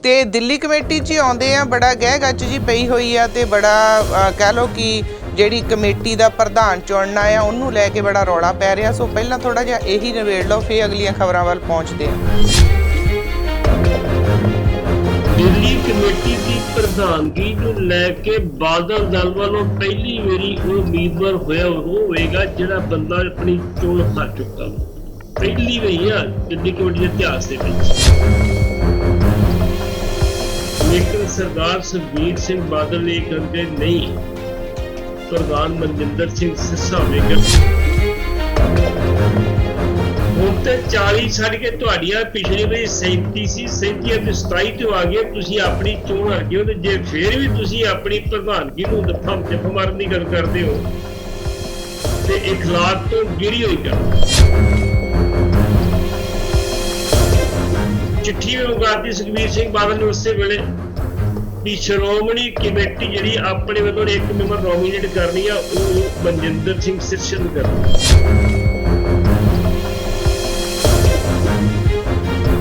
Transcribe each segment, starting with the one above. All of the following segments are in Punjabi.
ਤੇ ਦਿੱਲੀ ਕਮੇਟੀ 'ਚ ਆਉਂਦੇ ਆ, ਬੜਾ ਗਹਿ ਗੱਚ ਜੀ ਪਈ ਹੋਈ ਆ ਤੇ ਬੜਾ ਕਹਿ ਲਓ ਕਿ ਜਿਹੜੀ ਕਮੇਟੀ ਦਾ ਪ੍ਰਧਾਨ ਚੁਣਨਾ ਆ ਉਹਨੂੰ ਲੈ ਕੇ ਬੜਾ ਰੌਲਾ ਪੈ ਰਿਹਾ। ਸੋ ਪਹਿਲਾਂ ਥੋੜਾ ਜਿਹਾ ਇਹੀ ਨਿਬੇੜ ਲਓ, ਫਿਰ ਅਗਲੀਆਂ ਖਬਰਾਂ ਵੱਲ ਪਹੁੰਚਦੇ ਆ। ਦਿੱਲੀ ਕਮੇਟੀ ਦੀ ਪ੍ਰਧਾਨਗੀ ਨੂੰ ਲੈ ਕੇ ਬਾਦਲ ਦਲ ਵੱਲੋਂ ਪਹਿਲੀ ਵਾਰੀ ਉਹ ਉਮੀਦਵਾਰ ਹੋਇਆ ਉਹ ਹੋਵੇਗਾ ਜਿਹੜਾ ਬੰਦਾ ਆਪਣੀ ਚੋਣ ਹਾਰ ਚੁੱਕਾ ਵਾ। ਪਹਿਲੀ ਵਾਰੀ ਆ ਦਿੱਲੀ ਕਮੇਟੀ ਦੇ ਇਤਿਹਾਸ ਦੇ ਵਿੱਚ। ਲੇਕਿਨ ਸਰਦਾਰ ਸੁਖਬੀਰ ਸਿੰਘ ਬਾਦਲ ਨੇ ਕਹਿੰਦੇ ਨਹੀਂ, ਪ੍ਰਧਾਨ ਮਨਜਿੰਦਰ ਸਿੰਘ ਸਿਰਸਾ ਹੋਵੇਗਾ। ਹੁਣ ਤੇ 40 ਛੱਡ ਕੇ ਤੁਹਾਡੀਆਂ ਪਿਛਲੀ ਵਾਰੀ 37 ਸੀ, 37 ਅਤੇ 27 ਤੋਂ ਆ ਗਏ। ਤੁਸੀਂ ਆਪਣੀ ਚੋਣ ਹਾਰ ਗਏ ਹੋ ਤੇ ਜੇ ਫੇਰ ਵੀ ਤੁਸੀਂ ਆਪਣੀ ਪ੍ਰਧਾਨਗੀ ਨੂੰ ਜੱਫ ਮਾਰਨ ਦੀ ਗੱਲ ਕਰਦੇ ਹੋ ਤੇ ਇਖਲਾਕ ਤੋਂ ਗਿਰੀ ਹੋਈ ਗੱਲ। चिट्ठी में मंगाती सुखबीर सिंह बादल ने उस वेले भी श्रोमणी कमेटी जी अपने वालों एक मैंबर नॉमिनेट करनी है वो मनजिंदर सिंह सिरसा नूं करनी।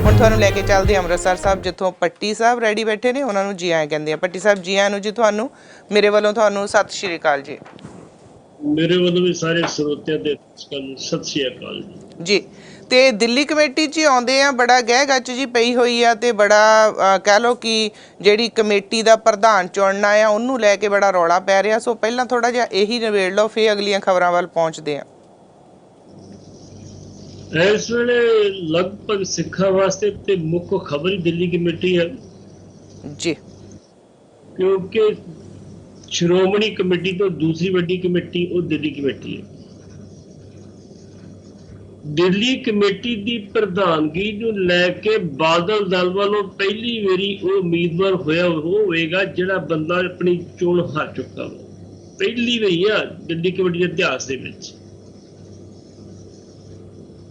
ਹੁਣ ਤੁਹਾਨੂੰ ਲੈ ਕੇ ਚੱਲਦੇ ਅੰਮ੍ਰਿਤਸਰ ਸਾਹਿਬ, ਜਿੱਥੋਂ ਪੱਟੀ ਸਾਹਿਬ ਰੈਡੀ ਬੈਠੇ ਨੇ। ਉਹਨਾਂ ਨੂੰ ਜੀ ਆਇਆਂ ਕਹਿੰਦੇ ਆ। ਪੱਟੀ ਸਾਹਿਬ ਜੀ ਆਇਆਂ ਨੂੰ ਜੀ। ਤੁਹਾਨੂੰ ਮੇਰੇ ਵੱਲੋਂ ਤੁਹਾਨੂੰ ਸਤਿ ਸ਼੍ਰੀ ਅਕਾਲ ਜੀ। ਮੇਰੇ ਵੱਲੋਂ ਵੀ ਸਾਰੇ ਸਰੋਤਿਆਂ ਦੇ ਸਤਿ ਸ਼੍ਰੀ ਅਕਾਲ ਜੀ। ਤੇ ਦਿੱਲੀ ਕਮੇਟੀ 'ਚ ਆਉਂਦੇ ਆ, ਬੜਾ ਗਹਿ ਗੱਚ ਜੀ ਪਈ ਹੋਈ ਆ ਤੇ ਬੜਾ ਕਹਿ ਲਓ ਕਿ ਜਿਹੜੀ ਕਮੇਟੀ ਦਾ ਪ੍ਰਧਾਨ ਚੁਣਨਾ ਆ ਉਹਨੂੰ ਲੈ ਕੇ ਬੜਾ ਰੌਲਾ ਪੈ ਰਿਹਾ। ਸੋ ਪਹਿਲਾਂ ਥੋੜਾ ਜਿਹਾ ਇਹੀ ਨਿਬੇੜ ਲਓ, ਫਿਰ ਅਗਲੀਆਂ ਖਬਰਾਂ ਵੱਲ ਪਹੁੰਚਦੇ ਆ। ਇਸ ਵੇਲੇ ਲਗਭਗ ਸਿੱਖਾਂ ਵਾਸਤੇ ਤੇ ਮੁੱਖ ਖਬਰ ਹੀ ਦਿੱਲੀ ਕਮੇਟੀ ਹੈ ਜੀ, ਕਿਉਂਕਿ ਸ਼੍ਰੋਮਣੀ ਕਮੇਟੀ ਤੋਂ ਦੂਸਰੀ ਵੱਡੀ ਕਮੇਟੀ ਉਹ ਦਿੱਲੀ ਕਮੇਟੀ ਹੈ। ਦਿੱਲੀ ਕਮੇਟੀ ਦੀ ਪ੍ਰਧਾਨਗੀ ਨੂੰ ਲੈ ਕੇ ਬਾਦਲ ਦਲ ਵੱਲੋਂ ਪਹਿਲੀ ਵਾਰੀ ਉਹ ਉਮੀਦਵਾਰ ਹੋਇਆ ਉਹ ਹੋਵੇਗਾ ਜਿਹੜਾ ਬੰਦਾ ਆਪਣੀ ਚੋਣ ਹਾਰ ਚੁੱਕਾ ਵਾ। ਪਹਿਲੀ ਵਾਰੀ ਆ ਦਿੱਲੀ ਕਮੇਟੀ ਦੇ ਇਤਿਹਾਸ ਦੇ ਵਿੱਚ।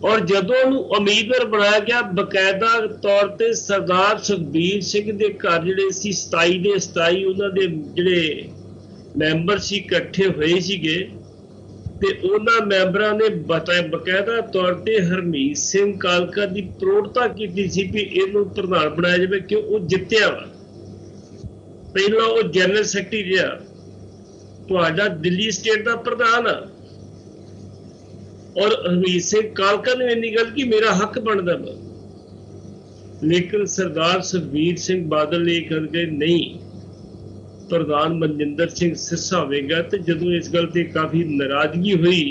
ਔਰ ਜਦੋਂ ਉਹਨੂੰ ਉਮੀਦਵਾਰ ਬਣਾਇਆ ਗਿਆ, ਬਕਾਇਦਾ ਤੌਰ ਤੇ ਸਰਦਾਰ ਸੁਖਬੀਰ ਸਿੰਘ ਦੇ ਘਰ ਜਿਹੜੇ ਸੀ 27 ਦੇ 27 ਉਹਨਾਂ ਦੇ ਜਿਹੜੇ ਮੈਂਬਰ ਸੀ ਇਕੱਠੇ ਹੋਏ ਸੀਗੇ ਤੇ ਉਹਨਾਂ ਮੈਂਬਰਾਂ ਨੇ ਬਕਾਇਦਾ ਤੌਰ ਤੇ ਹਰਮੀਤ ਸਿੰਘ ਕਾਲਕਾ ਦੀ ਪ੍ਰੋੜਤਾ ਕੀਤੀ ਸੀ ਵੀ ਇਹਨੂੰ ਪ੍ਰਧਾਨ ਬਣਾਇਆ ਜਾਵੇ ਕਿਉਂ ਉਹ ਜਿੱਤਿਆ ਵਾ। ਪਹਿਲਾਂ ਉਹ ਜਨਰਲ ਸੈਕਟਰੀ ਰਿਹਾ, ਤੁਹਾਡਾ ਦਿੱਲੀ ਸਟੇਟ ਦਾ ਪ੍ਰਧਾਨ ਆ। ਔਰ ਹਰਮੀਤ ਸਿੰਘ ਕਾਲਕਾ ਨੇ ਇੰਨੀ ਗੱਲ ਕਿ ਮੇਰਾ ਹੱਕ ਬਣਦਾ ਵਾ। ਲੇਕਿਨ ਸਰਦਾਰ ਸੁਖਬੀਰ ਸਿੰਘ ਬਾਦਲ ਨੇ ਕਹਿੰਦੇ ਨਹੀਂ, ਪ੍ਰਧਾਨ ਮਨਜਿੰਦਰ ਸਿੰਘ ਸਿਰਸਾ ਹੋਵੇਗਾ। ਤੇ ਜਦੋਂ ਇਸ ਗੱਲ ਤੇ ਕਾਫੀ ਨਾਰਾਜ਼ਗੀ ਹੋਈ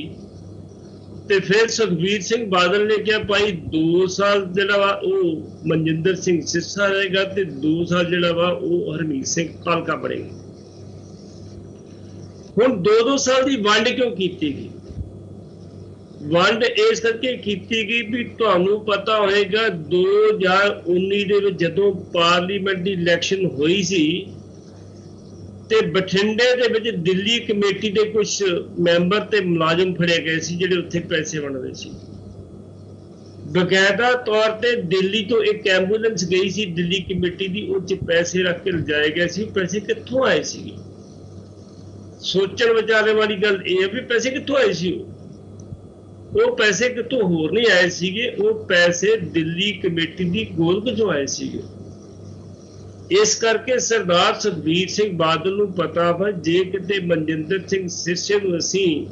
ਤੇ ਫਿਰ ਸੁਖਬੀਰ ਸਿੰਘ ਬਾਦਲ ਨੇ ਕਿਹਾ ਭਾਈ 2 ਸਾਲ ਜਿਹੜਾ ਵਾ ਉਹ ਮਨਜਿੰਦਰ ਸਿੰਘ ਸਿਰਸਾ ਰਹੇਗਾ ਤੇ 2 ਸਾਲ ਜਿਹੜਾ ਵਾ ਉਹ ਹਰਮੀਤ ਸਿੰਘ ਕਾਲਕਾ ਬਣੇਗਾ। ਹੁਣ 2-2 ਸਾਲ ਦੀ ਵੰਡ ਕਿਉਂ ਕੀਤੀ ਗਈ? ਵੰਡ ਇਸ ਕਰਕੇ ਕੀਤੀ ਗਈ ਵੀ ਤੁਹਾਨੂੰ ਪਤਾ ਹੋਏਗਾ 2019 ਦੇ ਵਿੱਚ ਜਦੋਂ ਪਾਰਲੀਮੈਂਟ ਦੀ ਇਲੈਕਸ਼ਨ ਹੋਈ ਸੀ ਤੇ ਬਠਿੰਡੇ ਦੇ ਵਿੱਚ ਦਿੱਲੀ ਕਮੇਟੀ ਦੇ ਕੁਝ ਮੈਂਬਰ ਤੇ ਮੁਲਾਜ਼ਮ ਫੜੇ ਗਏ ਸੀ ਜਿਹੜੇ ਉੱਥੇ ਪੈਸੇ ਵੰਡਦੇ ਸੀ। ਬਕਾਇਦਾ ਤੌਰ ਤੇ ਦਿੱਲੀ ਤੋਂ ਇੱਕ ਐਂਬੂਲੈਂਸ ਗਈ ਸੀ ਦਿੱਲੀ ਕਮੇਟੀ ਦੀ, ਉਹ 'ਚ ਪੈਸੇ ਰੱਖ ਕੇ ਲਿਜਾਏ ਗਏ ਸੀ। ਪੈਸੇ ਕਿੱਥੋਂ ਆਏ ਸੀਗੇ? ਸੋਚਣ ਵਿਚਾਰੇ ਵਾਲੀ ਗੱਲ ਇਹ ਹੈ ਵੀ ਪੈਸੇ ਕਿੱਥੋਂ ਆਏ ਸੀ? ਉਹ ਪੈਸੇ ਕਿਤੋਂ ਹੋਰ ਨਹੀਂ ਆਏ ਸੀਗੇ, ਉਹ ਪੈਸੇ ਦਿੱਲੀ ਕਮੇਟੀ ਦੀ ਗੋਲਕ ਚੋਂ ਆਏ ਸੀਗੇ। ਇਸ ਕਰਕੇ ਸਰਦਾਰ ਸੁਖਬੀਰ ਸਿੰਘ ਬਾਦਲ ਨੂੰ ਪਤਾ ਵਾ ਜੇ ਕਿਤੇ ਮਨਜਿੰਦਰ ਸਿੰਘ ਸਿਰਸੇ ਨੂੰ ਅਸੀਂ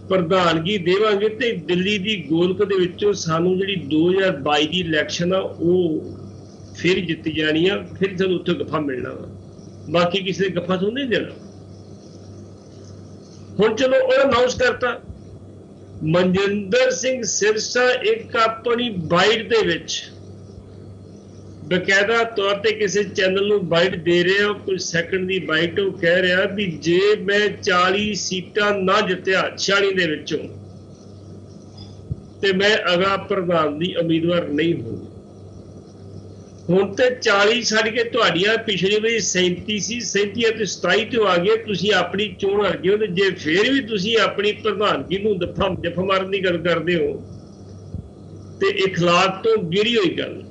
ਪ੍ਰਧਾਨਗੀ ਦੇਵਾਂਗੇ ਤੇ ਦਿੱਲੀ ਦੀ ਗੋਲਕ ਦੇ ਵਿੱਚੋਂ ਸਾਨੂੰ ਜਿਹੜੀ 2022 ਦੀ ਇਲੈਕਸ਼ਨ ਆ ਉਹ ਫਿਰ ਜਿੱਤੀ ਜਾਣੀ ਆ, ਫਿਰ ਸਾਨੂੰ ਉੱਥੇ ਗੱਫਾ ਮਿਲਣਾ ਵਾ। ਬਾਕੀ ਕਿਸੇ ਦੇ ਗੱਫਾ ਤੋਂ ਨਹੀਂ ਦੇਣਾ। ਹੁਣ ਚਲੋ ਉਹ ਅਨਾਉਂਸ ਕਰਤਾ ਮਨਜਿੰਦਰ ਸਿੰਘ ਸਿਰਸਾ ਇੱਕ ਆਪਣੀ ਬਾਈਟ ਦੇ ਵਿੱਚ ਬਕਾਇਦਾ ਤੌਰ ਤੇ ਕਿਸੇ ਚੈਨਲ ਨੂੰ ਬਾਈਟ ਦੇ ਰਿਹਾ, ਕੁਝ ਸੈਕਿੰਡ ਦੀ ਬਾਈਟ, ਉਹ ਕਹਿ ਰਿਹਾ ਵੀ ਜੇ ਮੈਂ 40 ਸੀਟਾਂ ਨਾ ਜਿੱਤਿਆ 46 ਦੇ ਵਿੱਚੋਂ ਤੇ ਮੈਂ ਅਗਲਾ ਪ੍ਰਧਾਨ ਦੀ ਉਮੀਦਵਾਰ ਨਹੀਂ ਹੋਊਗਾ। ਹੁਣ ਤੇ 40 ਛੱਡ ਕੇ ਤੁਹਾਡੀਆਂ ਪਿਛਲੀ ਵਾਰੀ 37 ਸੀ, 37 ਅਤੇ 27 ਤੋਂ ਆ ਗਏ। ਤੁਸੀਂ ਆਪਣੀ ਚੋਣ ਹਾਰ ਗਏ ਹੋ ਤੇ ਜੇ ਫੇਰ ਵੀ ਤੁਸੀਂ ਆਪਣੀ ਪ੍ਰਧਾਨਗੀ ਨੂੰ ਜੱਫ ਮਾਰਨ ਦੀ ਗੱਲ ਕਰਦੇ ਹੋ ਤੇ ਇਖਲਾਕ ਤੋਂ ਗਿਰੀ ਹੋਈ ਗੱਲ।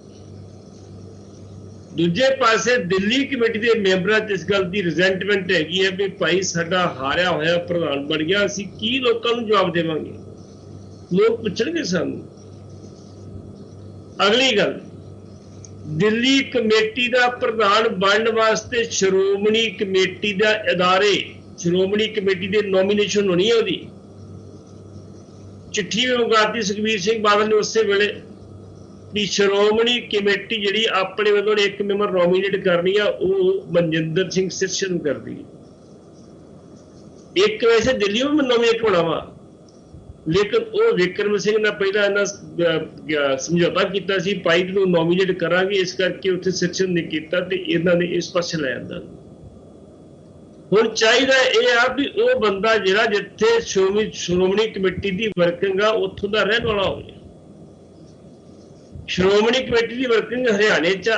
ਦੂਜੇ ਪਾਸੇ ਦਿੱਲੀ ਕਮੇਟੀ ਦੇ ਮੈਂਬਰਾਂ 'ਚ ਇਸ ਗੱਲ ਦੀ ਰਿਜ਼ੈਂਟਮੈਂਟ ਹੈਗੀ ਹੈ ਵੀ ਭਾਈ ਸਾਡਾ ਹਾਰਿਆ ਹੋਇਆ ਪ੍ਰਧਾਨ ਬਣ ਗਿਆ, ਅਸੀਂ ਕੀ ਲੋਕਾਂ ਨੂੰ ਜਵਾਬ ਦੇਵਾਂਗੇ? ਲੋਕ ਪੁੱਛਣਗੇ ਸਾਨੂੰ। ਅਗਲੀ ਗੱਲ, ਦਿੱਲੀ ਕਮੇਟੀ ਦਾ ਪ੍ਰਧਾਨ ਬਣਨ ਵਾਸਤੇ ਸ਼੍ਰੋਮਣੀ ਕਮੇਟੀ ਦਾ ਇਦਾਰੇ, ਸ਼੍ਰੋਮਣੀ ਕਮੇਟੀ ਦੇ ਨੋਮੀਨੇਸ਼ਨ ਹੋਣੀ ਹੈ। ਉਹਦੀ ਚਿੱਠੀ ਵੀ ਮੰਗਾਤੀ ਸੁਖਬੀਰ ਸਿੰਘ ਬਾਦਲ ਨੇ ਉਸੇ ਵੇਲੇ ਵੀ ਸ਼੍ਰੋਮਣੀ ਕਮੇਟੀ ਜਿਹੜੀ ਆਪਣੇ ਵੱਲੋਂ ਇੱਕ ਮੈਂਬਰ ਨੋਮੀਨੇਟ ਕਰਨੀ ਆ, ਉਹ ਮਨਜਿੰਦਰ ਸਿੰਘ ਸਿਰਸਾ ਨੂੰ ਕਰਦੀ ਹੈ। ਇੱਕ ਵੈਸੇ ਦਿੱਲੀ ਵੀ ਨੋਮੀਨੇਟ ਹੋਣਾ ਵਾ, ਲੇਕਿਨ ਉਹ ਵਿਕਰਮ ਸਿੰਘ ਨਾਲ ਪਹਿਲਾਂ ਇਹਨਾਂ ਸਮਝੌਤਾ ਕੀਤਾ ਸੀ, ਪਾਈਪ ਨੂੰ ਨੋਮੀਨੇਟ ਕਰਾਂਗੇ, ਇਸ ਕਰਕੇ ਉੱਥੇ ਸਿਰਸਾ ਨੇ ਕੀਤਾ ਤੇ ਇਹਨਾਂ ਨੇ ਇਸ ਪਾਸੇ ਲੈ ਜਾਂਦਾ। ਹੁਣ ਚਾਹੀਦਾ ਇਹ ਆ ਵੀ ਉਹ ਬੰਦਾ ਜਿਹੜਾ ਜਿੱਥੇ ਸ਼੍ਰੋਮਣੀ ਕਮੇਟੀ ਦੀ ਵਰਕਿੰਗ ਆ ਉੱਥੋਂ ਦਾ ਰਹਿਣ ਵਾਲਾ ਹੋਵੇ। ਸ਼੍ਰੋਮਣੀ ਕਮੇਟੀ ਦੀ ਵਰਕਿੰਗ ਹਰਿਆਣੇ 'ਚ ਆ,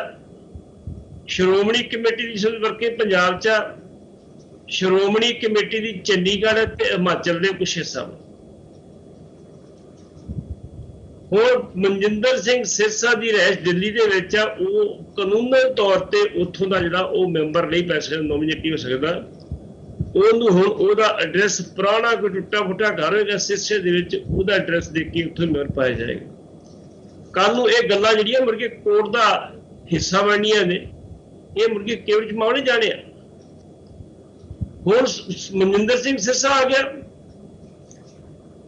ਸ਼੍ਰੋਮਣੀ ਕਮੇਟੀ ਦੀ ਵਰਕਿੰਗ ਪੰਜਾਬ 'ਚ ਆ, ਸ਼੍ਰੋਮਣੀ ਕਮੇਟੀ ਦੀ ਚੰਡੀਗੜ੍ਹ ਤੇ ਹਿਮਾਚਲ ਦੇ ਕੁਛ ਹਿੱਸਾ ਵਾ। ਹੁਣ ਮਨਜਿੰਦਰ ਸਿੰਘ ਸਿਰਸਾ ਦੀ ਰਹਿਸ਼ ਦਿੱਲੀ ਦੇ ਵਿੱਚ ਆ, ਉਹ ਕਾਨੂੰਨੀ ਤੌਰ ਤੇ ਉੱਥੋਂ ਦਾ ਜਿਹੜਾ ਉਹ ਮੈਂਬਰ ਨਹੀਂ ਪੈ ਸਕਦਾ, ਨੋਮੀਨੇਟ ਨਹੀਂ ਹੋ ਸਕਦਾ। ਉਹਨੂੰ ਹੁਣ ਉਹਦਾ ਐਡਰੈਸ ਪੁਰਾਣਾ ਕੋਈ ਟੁੱਟਾ ਫੁੱਟਾ ਘਰ ਹੋਏਗਾ ਸਿਰਸੇ ਦੇ ਵਿੱਚ, ਉਹਦਾ ਐਡਰੈਸ ਦੇ ਕੇ ਉੱਥੇ ਮੈਂਬਰ ਪਾਇਆ ਜਾਏਗਾ। ਕੱਲ ਨੂੰ ਇਹ ਗੱਲਾਂ ਜਿਹੜੀਆਂ ਮੁੜ ਕੇ ਕੋਰਟ ਦਾ ਹਿੱਸਾ ਬਣਨੀਆਂ ਨੇ, ਇਹ ਮੁੜ ਕੇ ਕੇਵਲ ਚ ਮਾਉਣੇ ਜਾਣੇ ਆ। ਹੁਣ ਮਨਜਿੰਦਰ ਸਿੰਘ ਸਿਰਸਾ ਆ ਗਿਆ,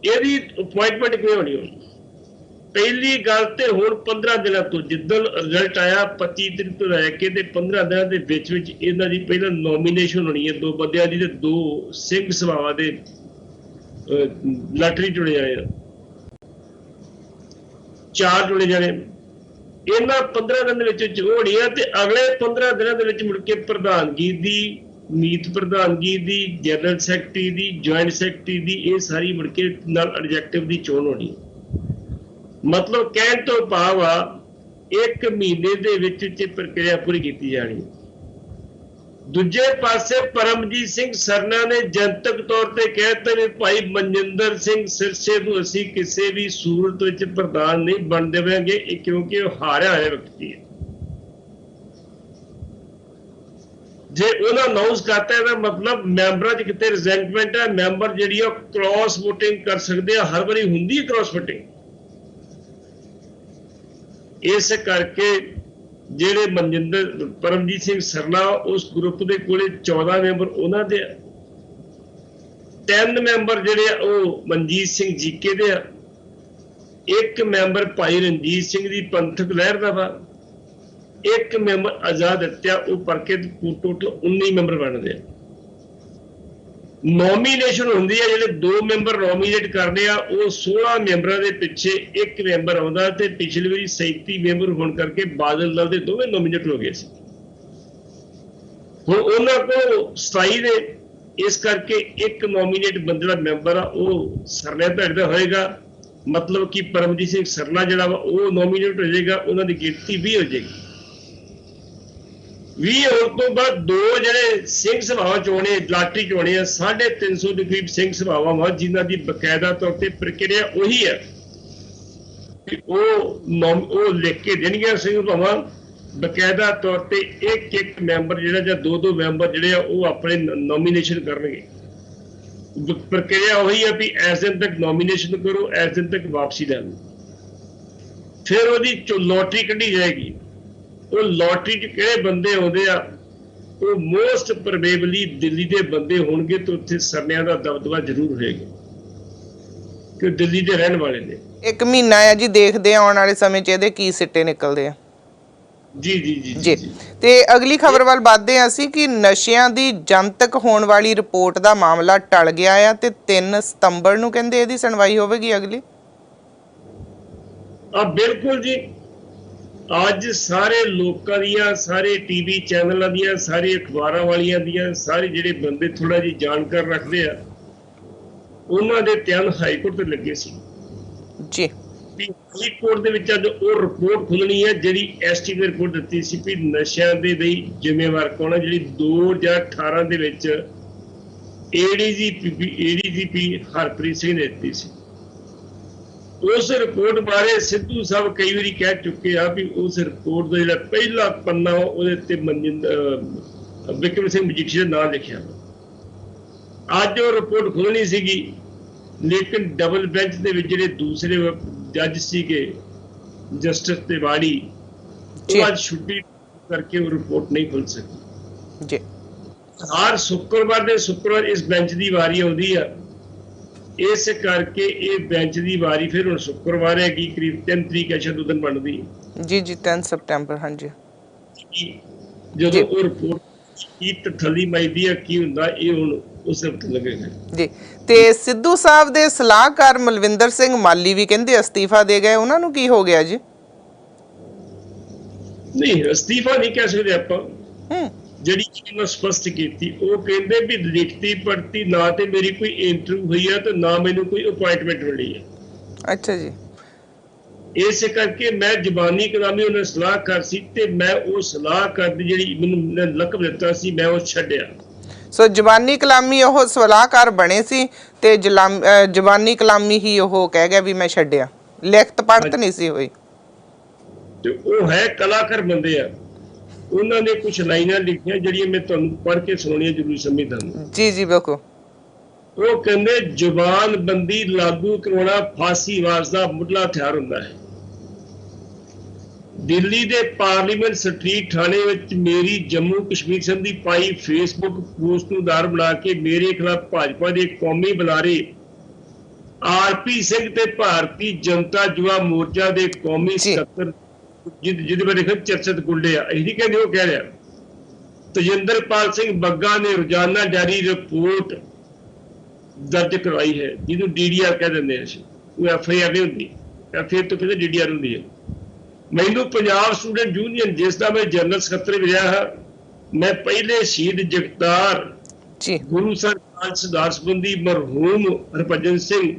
ਇਹਦੀ ਅਪੁਆਇੰਟਮੈਂਟ ਕਿਵੇਂ ਹੋਣੀ? ਹੋਣੀ ਪਹਿਲੀ ਗੱਲ ਤੇ ਹੁਣ 15 ਦਿਨਾਂ ਤੋਂ ਜਿੱਦਣ ਰਿਜ਼ਲਟ ਆਇਆ 25 ਤਰੀਕ ਤੋਂ ਲੈ ਕੇ ਤੇ 15 ਦਿਨਾਂ ਦੇ ਵਿੱਚ ਇਹਨਾਂ ਦੀ ਪਹਿਲਾਂ ਨੋਮੀਨੇਸ਼ਨ ਹੋਣੀ ਹੈ, 2 ਬੰਦਿਆਂ ਦੀ ਤੇ 2 ਸਿੰਘ ਸਭਾਵਾਂ ਦੇ ਲਾਟਰੀ ਚੁਣੇ ਜਾਣੇ ਆ, 4 ਚੁਣੇ ਜਾਣੇ। ਇਹਨਾਂ 15 ਦਿਨ ਦੇ ਵਿੱਚ ਹੋਣੀ ਆ ਤੇ ਅਗਲੇ 15 ਦਿਨਾਂ ਦੇ ਵਿੱਚ ਮੁੜ ਕੇ ਪ੍ਰਧਾਨਗੀ ਦੀ, ਮੀਤ ਪ੍ਰਧਾਨਗੀ ਦੀ, ਜਨਰਲ ਸੈਕਟਰੀ ਦੀ, ਜੁਆਇੰਟ ਸੈਕਟਰੀ ਦੀ, ਇਹ ਸਾਰੀ ਮੁੜ ਕੇ ਨਾਲ ਐਡਜੈਕਟਿਵ ਦੀ ਚੋਣ ਹੋਣੀ। ਮਤਲਬ ਕਹਿਣ ਤੋਂ ਭਾਵ ਆ 1 ਮਹੀਨੇ ਦੇ ਵਿੱਚ ਪ੍ਰਕਿਰਿਆ ਪੂਰੀ ਕੀਤੀ ਜਾਣੀ। ਦੂਜੇ ਪਾਸੇ ਪਰਮਜੀਤ ਸਿੰਘ ਸਰਨਾ ਨੇ ਜਨਤਕ ਤੌਰ ਤੇ ਕਹਿ ਦਿੱਤਾ ਵੀ ਭਾਈ ਮਨਜਿੰਦਰ ਸਿੰਘ ਸਿਰਸੇ ਨੂੰ ਅਸੀਂ ਕਿਸੇ ਵੀ ਸੂਰਤ ਵਿੱਚ ਪ੍ਰਧਾਨ ਨਹੀਂ ਬਣ ਦੇਵਾਂਗੇ, ਕਿਉਂਕਿ ਉਹ ਹਾਰਿਆ ਹੋਇਆ ਵਿਅਕਤੀ ਹੈ। ਜੇ ਉਹਨਾਂ ਅਨਾਉਂਸ ਕਰਤਾ ਇਹਦਾ ਮਤਲਬ ਮੈਂਬਰਾਂ 'ਚ ਕਿਤੇ ਰਿਜ਼ੈਂਟਮੈਂਟ ਹੈ, ਮੈਂਬਰ ਜਿਹੜੀ ਆ ਕ੍ਰਾਸ ਵੋਟਿੰਗ ਕਰ ਸਕਦੇ ਆ, ਹਰ ਵਾਰੀ ਹੁੰਦੀ ਹੈ ਕ੍ਰਾਸ ਵੋਟਿੰਗ। ਇਸ ਕਰਕੇ ਜਿਹੜੇ ਪਰਮਜੀਤ ਸਿੰਘ ਸਰਨਾ ਉਸ ਗਰੁੱਪ ਦੇ ਕੋਲੇ 14 ਮੈਂਬਰ ਉਹਨਾਂ ਦੇ ਆ, 3 ਮੈਂਬਰ ਜਿਹੜੇ ਆ ਉਹ ਮਨਜੀਤ ਸਿੰਘ ਜੀਕੇ ਦੇ ਆ, 1 ਮੈਂਬਰ ਭਾਈ ਰਣਜੀਤ ਸਿੰਘ ਦੀ ਪੰਥਕ ਲਹਿਰ ਦਾ ਵਾ, 1 ਮੈਂਬਰ ਆਜ਼ਾਦ ਹੱਤਿਆ, ਉਹ ਭਰਕੇ ਟੋਟਲ 19 ਮੈਂਬਰ ਬਣਦੇ ਆ। ਨੋਮੀਨੇਸ਼ਨ ਹੁੰਦੀ ਹੈ, ਜਿਹੜੇ 2 ਮੈਂਬਰ ਨੋਮੀਨੇਟ ਕਰਦੇ ਆ ਉਹ 16 ਮੈਂਬਰਾਂ ਦੇ ਪਿੱਛੇ 1 ਮੈਂਬਰ ਆਉਂਦਾ ਤੇ ਪਿਛਲੀ ਵਾਰੀ 37 ਮੈਂਬਰ ਹੋਣ ਕਰਕੇ ਬਾਦਲ ਦਲ ਦੇ ਦੋਵੇਂ ਨੋਮੀਨੇਟ ਹੋ ਗਏ ਸੀ। ਹੁਣ ਉਹਨਾਂ ਕੋਲ 27 ਨੇ, ਇਸ ਕਰਕੇ 1 ਨੋਮੀਨੇਟ ਬੰਦੇ ਦਾ ਮੈਂਬਰ ਆ ਉਹ ਸਰਨਾ ਭੈਣ ਦਾ ਹੋਏਗਾ। ਮਤਲਬ ਕਿ ਪਰਮਜੀਤ ਸਿੰਘ ਸਰਨਾ ਜਿਹੜਾ ਵਾ ਉਹ ਨੋਮੀਨੇਟ ਹੋ ਜਾਏਗਾ, ਉਹਨਾਂ ਦੀ ਗਿਣਤੀ 20 ਹੋ ਜਾਏਗੀ। 20 ਹੋਣ ਤੋਂ ਬਾਅਦ 2 ਜਿਹੜੇ ਸਿੰਘ ਸਭਾਵਾਂ ਚੋਣੇ, ਲਾਟਰੀ ਚੋਣੇ ਆ, 350 ਦੇ ਕਰੀਬ ਸਿੰਘ ਸਭਾਵਾਂ ਵਾ, ਜਿਨ੍ਹਾਂ ਦੀ ਬਕਾਇਦਾ ਤੌਰ ਤੇ ਪ੍ਰਕਿਰਿਆ ਉਹੀ ਹੈ ਕਿ ਉਹ ਲਿਖ ਕੇ ਦੇਣਗੇ ਸਿੰਘ ਸਭਾਵਾਂ ਬਕਾਇਦਾ ਤੌਰ ਤੇ 1 ਮੈਂਬਰ ਜਿਹੜਾ ਜਾਂ 2 ਮੈਂਬਰ ਜਿਹੜੇ ਆ ਉਹ ਆਪਣੇ ਨੋਮੀਨੇਸ਼ਨ ਕਰਨਗੇ। ਪ੍ਰਕਿਰਿਆ ਉਹੀ ਹੈ ਵੀ ਇਸ ਦਿਨ ਤੱਕ ਨੋਮੀਨੇਸ਼ਨ ਕਰੋ, ਇਸ ਦਿਨ ਤੱਕ ਵਾਪਸੀ ਲੈ ਲਓ। ਫਿਰ ਉਹਦੀ ਲੋਟਰੀ ਕੱਢੀ ਜਾਏਗੀ। ਉਹ ਲੋਟਰੀ 'ਚ ਕਿਹੜੇ ਬੰਦੇ ਆਉਂਦੇ ਆ, ਉਹ ਮੋਸਟ ਪ੍ਰੋਬੇਬਲੀ ਦਿੱਲੀ ਦੇ ਬੰਦੇ ਹੋਣਗੇ ਤੇ ਉੱਥੇ ਸਰਨਿਆਂ ਦਾ ਦਬਦਬਾ ਜ਼ਰੂਰ ਹੋਏਗਾ ਕਿ ਦਿੱਲੀ ਦੇ ਰਹਿਣ ਵਾਲੇ ਨੇ। 1 ਮਹੀਨਾ ਆ ਜੀ, ਦੇਖਦੇ ਆਉਣ ਵਾਲੇ ਸਮੇਂ 'ਚ ਇਹਦੇ ਕੀ ਸਿੱਟੇ ਨਿਕਲਦੇ ਆ। ਜੀ ਜੀ ਜੀ ਜੀ। ਤੇ ਅਗਲੀ ਖਬਰ ਵੱਲ ਵਧਦੇ ਹਾਂ ਅਸੀਂ ਕਿ ਨਸ਼ਿਆਂ ਦੀ ਜਨਤਕ ਹੋਣ ਵਾਲੀ ਰਿਪੋਰਟ ਦਾ ਮਾਮਲਾ ਟਲ ਗਿਆ ਆ ਤੇ 3 ਸਤੰਬਰ ਨੂੰ ਕਹਿੰਦੇ ਇਹਦੀ ਸੁਣਵਾਈ ਹੋਵੇਗੀ ਅਗਲੀ। ਬਿਲਕੁਲ ਜੀ, ਅੱਜ ਸਾਰੇ ਲੋਕਾਂ ਦੀਆਂ, ਸਾਰੇ ਟੀਵੀ ਚੈਨਲਾਂ ਦੀਆਂ, ਸਾਰੇ ਅਖਬਾਰਾਂ ਵਾਲੀਆਂ ਦੀਆਂ, ਸਾਰੇ ਜਿਹੜੇ ਬੰਦੇ ਥੋੜਾ ਜਿਹੀ ਜਾਣਕਾਰ ਰੱਖਦੇ ਆ, ਉਹਨਾਂ ਦੇ ਧਿਆਨ ਹਾਈ ਕੋਰਟ ਤੇ ਲੱਗੇ ਸੀ ਜੀ। ਹਾਈ ਕੋਰਟ ਦੇ ਵਿੱਚ ਅੱਜ ਉਹ ਰਿਪੋਰਟ ਖੁੱਲਣੀ ਹੈ ਜਿਹੜੀ ਐਸਟੀ ਨੇ ਰਿਪੋਰਟ ਦਿੱਤੀ ਸੀ ਵੀ ਨਸ਼ਿਆਂ ਦੇ ਲਈ ਜ਼ਿੰਮੇਵਾਰ ਕੌਣ ਹੈ, ਜਿਹੜੀ 2018 ਦੇ ਵਿੱਚ ਏਡੀਜੀਪੀ ਹਰਪ੍ਰੀਤ ਸਿੰਘ ਨੇ ਦਿੱਤੀ ਸੀ। ਉਸ ਰਿਪੋਰਟ ਬਾਰੇ ਸਿੱਧੂ ਸਾਹਿਬ ਕਈ ਵਾਰੀ ਕਹਿ ਚੁੱਕੇ ਆ ਵੀ ਉਸ ਰਿਪੋਰਟ ਦਾ ਜਿਹੜਾ ਪਹਿਲਾ ਪੰਨਾ ਉਹਦੇ ਤੇ ਵਿਕਰਮ ਸਿੰਘ ਮਜੀਠੀਆ ਦਾ ਨਾਮ ਲਿਖਿਆ। ਅੱਜ ਉਹ ਰਿਪੋਰਟ ਖੁੱਲਣੀ ਸੀਗੀ, ਲੇਕਿਨ ਡਬਲ ਬੈਂਚ ਦੇ ਵਿੱਚ ਜਿਹੜੇ ਦੂਸਰੇ ਜੱਜ ਸੀਗੇ, ਜਸਟਿਸ ਤਿਵਾੜੀ, वो आज छुट्टी करके वो रिपोर्ट नहीं खुल सकी जी। हर शुक्रवार इस बेंच की वारी आती है इस करके ये बेंच की वारी फिर हुण शुक्रवार हैगी करीब 3 तरीक है शायद उस दिन बनती जी जी 10 सितंबर। हाँ जी जो वो रिपोर्ट की तथली माईदी है की हुंदा ये हुण उस हफ्ते लगेगा जी। ते सिद्धू साहब दे सलाहकार मलविंदर सिंह माली भी कहंदे अस्तीफा दे गए, उन्हां नूं की हो गया जी? नहीं अस्तीफा नहीं कह सकते आपां ਜਿਹੜੀ ਉਹਨਾਂ ਸਪਸ਼ਟ ਕੀਤੀ ਉਹ ਕਹਿੰਦੇ ਵੀ ਲਿਖਤੀ ਪੜਤੀ ਨਾ ਤੇ ਮੇਰੀ ਕੋਈ ਇੰਟਰਵਿਊ ਹੋਈ ਹੈ ਤੇ ਨਾ ਮੈਨੂੰ ਕੋਈ ਅਪਾਇੰਟਮੈਂਟ ਮਿਲੀ ਹੈ। ਅੱਛਾ ਜੀ। ਇਸੇ ਕਰਕੇ ਮੈਂ ਜ਼ਬਾਨੀ ਕਲਾਮੀ ਉਹਨਾਂ ਸਲਾਹਕਾਰ ਸੀ ਤੇ ਮੈਂ ਉਹ ਸਲਾਹਕਾਰ ਦੀ ਜਿਹੜੀ ਮੈਨੂੰ ਲਕਬ ਦਿੱਤਾ ਸੀ ਮੈਂ ਉਹ ਛੱਡਿਆ। ਸੋ ਜ਼ਬਾਨੀ ਕਲਾਮੀ ਉਹ ਸਲਾਹਕਾਰ ਬਣੇ ਸੀ ਤੇ ਜ਼ਬਾਨੀ ਕਲਾਮੀ ਹੀ ਉਹ ਕਹਿ ਗਿਆ ਵੀ ਮੈਂ ਛੱਡਿਆ, ਲਿਖਤ ਪੜਤ ਨਹੀਂ ਸੀ ਹੋਈ। ਤੇ ਉਹ ਹੈ ਕਲਾਕਾਰ ਬੰਦੇ ਆ उन्होंने कुछ लाइना लिखिया जिहड़ियां मैं तुहानूं पढ़ के सुनाउणियां जरूरी समझदा हां। जी जी बिल्कुल। वो कहंदे जुबानबंदी लागू करवाउणा फासीवाद दा मुढला हथियार हुंदा है। दिल्ली दे पार्लीमेंट स्ट्रीट थाने विच मेरी जम्मू कश्मीर संबंधी पाई फेसबुक पोस्ट नूं आधार बना के मेरे खिलाफ भाजपा दे कौमी बुलारे आरपी सिंह ते भारती जनता युवा मोर्चा दे कौमी सकत्तर जिहदे बारे चर्चित गुंडे यही कहते वो कह रहा तजिंदरपाल सिंह बग्गा ने रोजाना जारी रिपोर्ट दर्ज करवाई है जिन्हों DDR कह देंगे वो FIR नहीं होंगी FIR तो कहते DDR होंगी है। मैनू पंजाब स्टूडेंट यूनियन जिसका मैं जनरल सकत्तर भी रहा मैं पहले शहीद जगतार गुरु सर सुधार संबंधी मरहूम हरभजन सिंह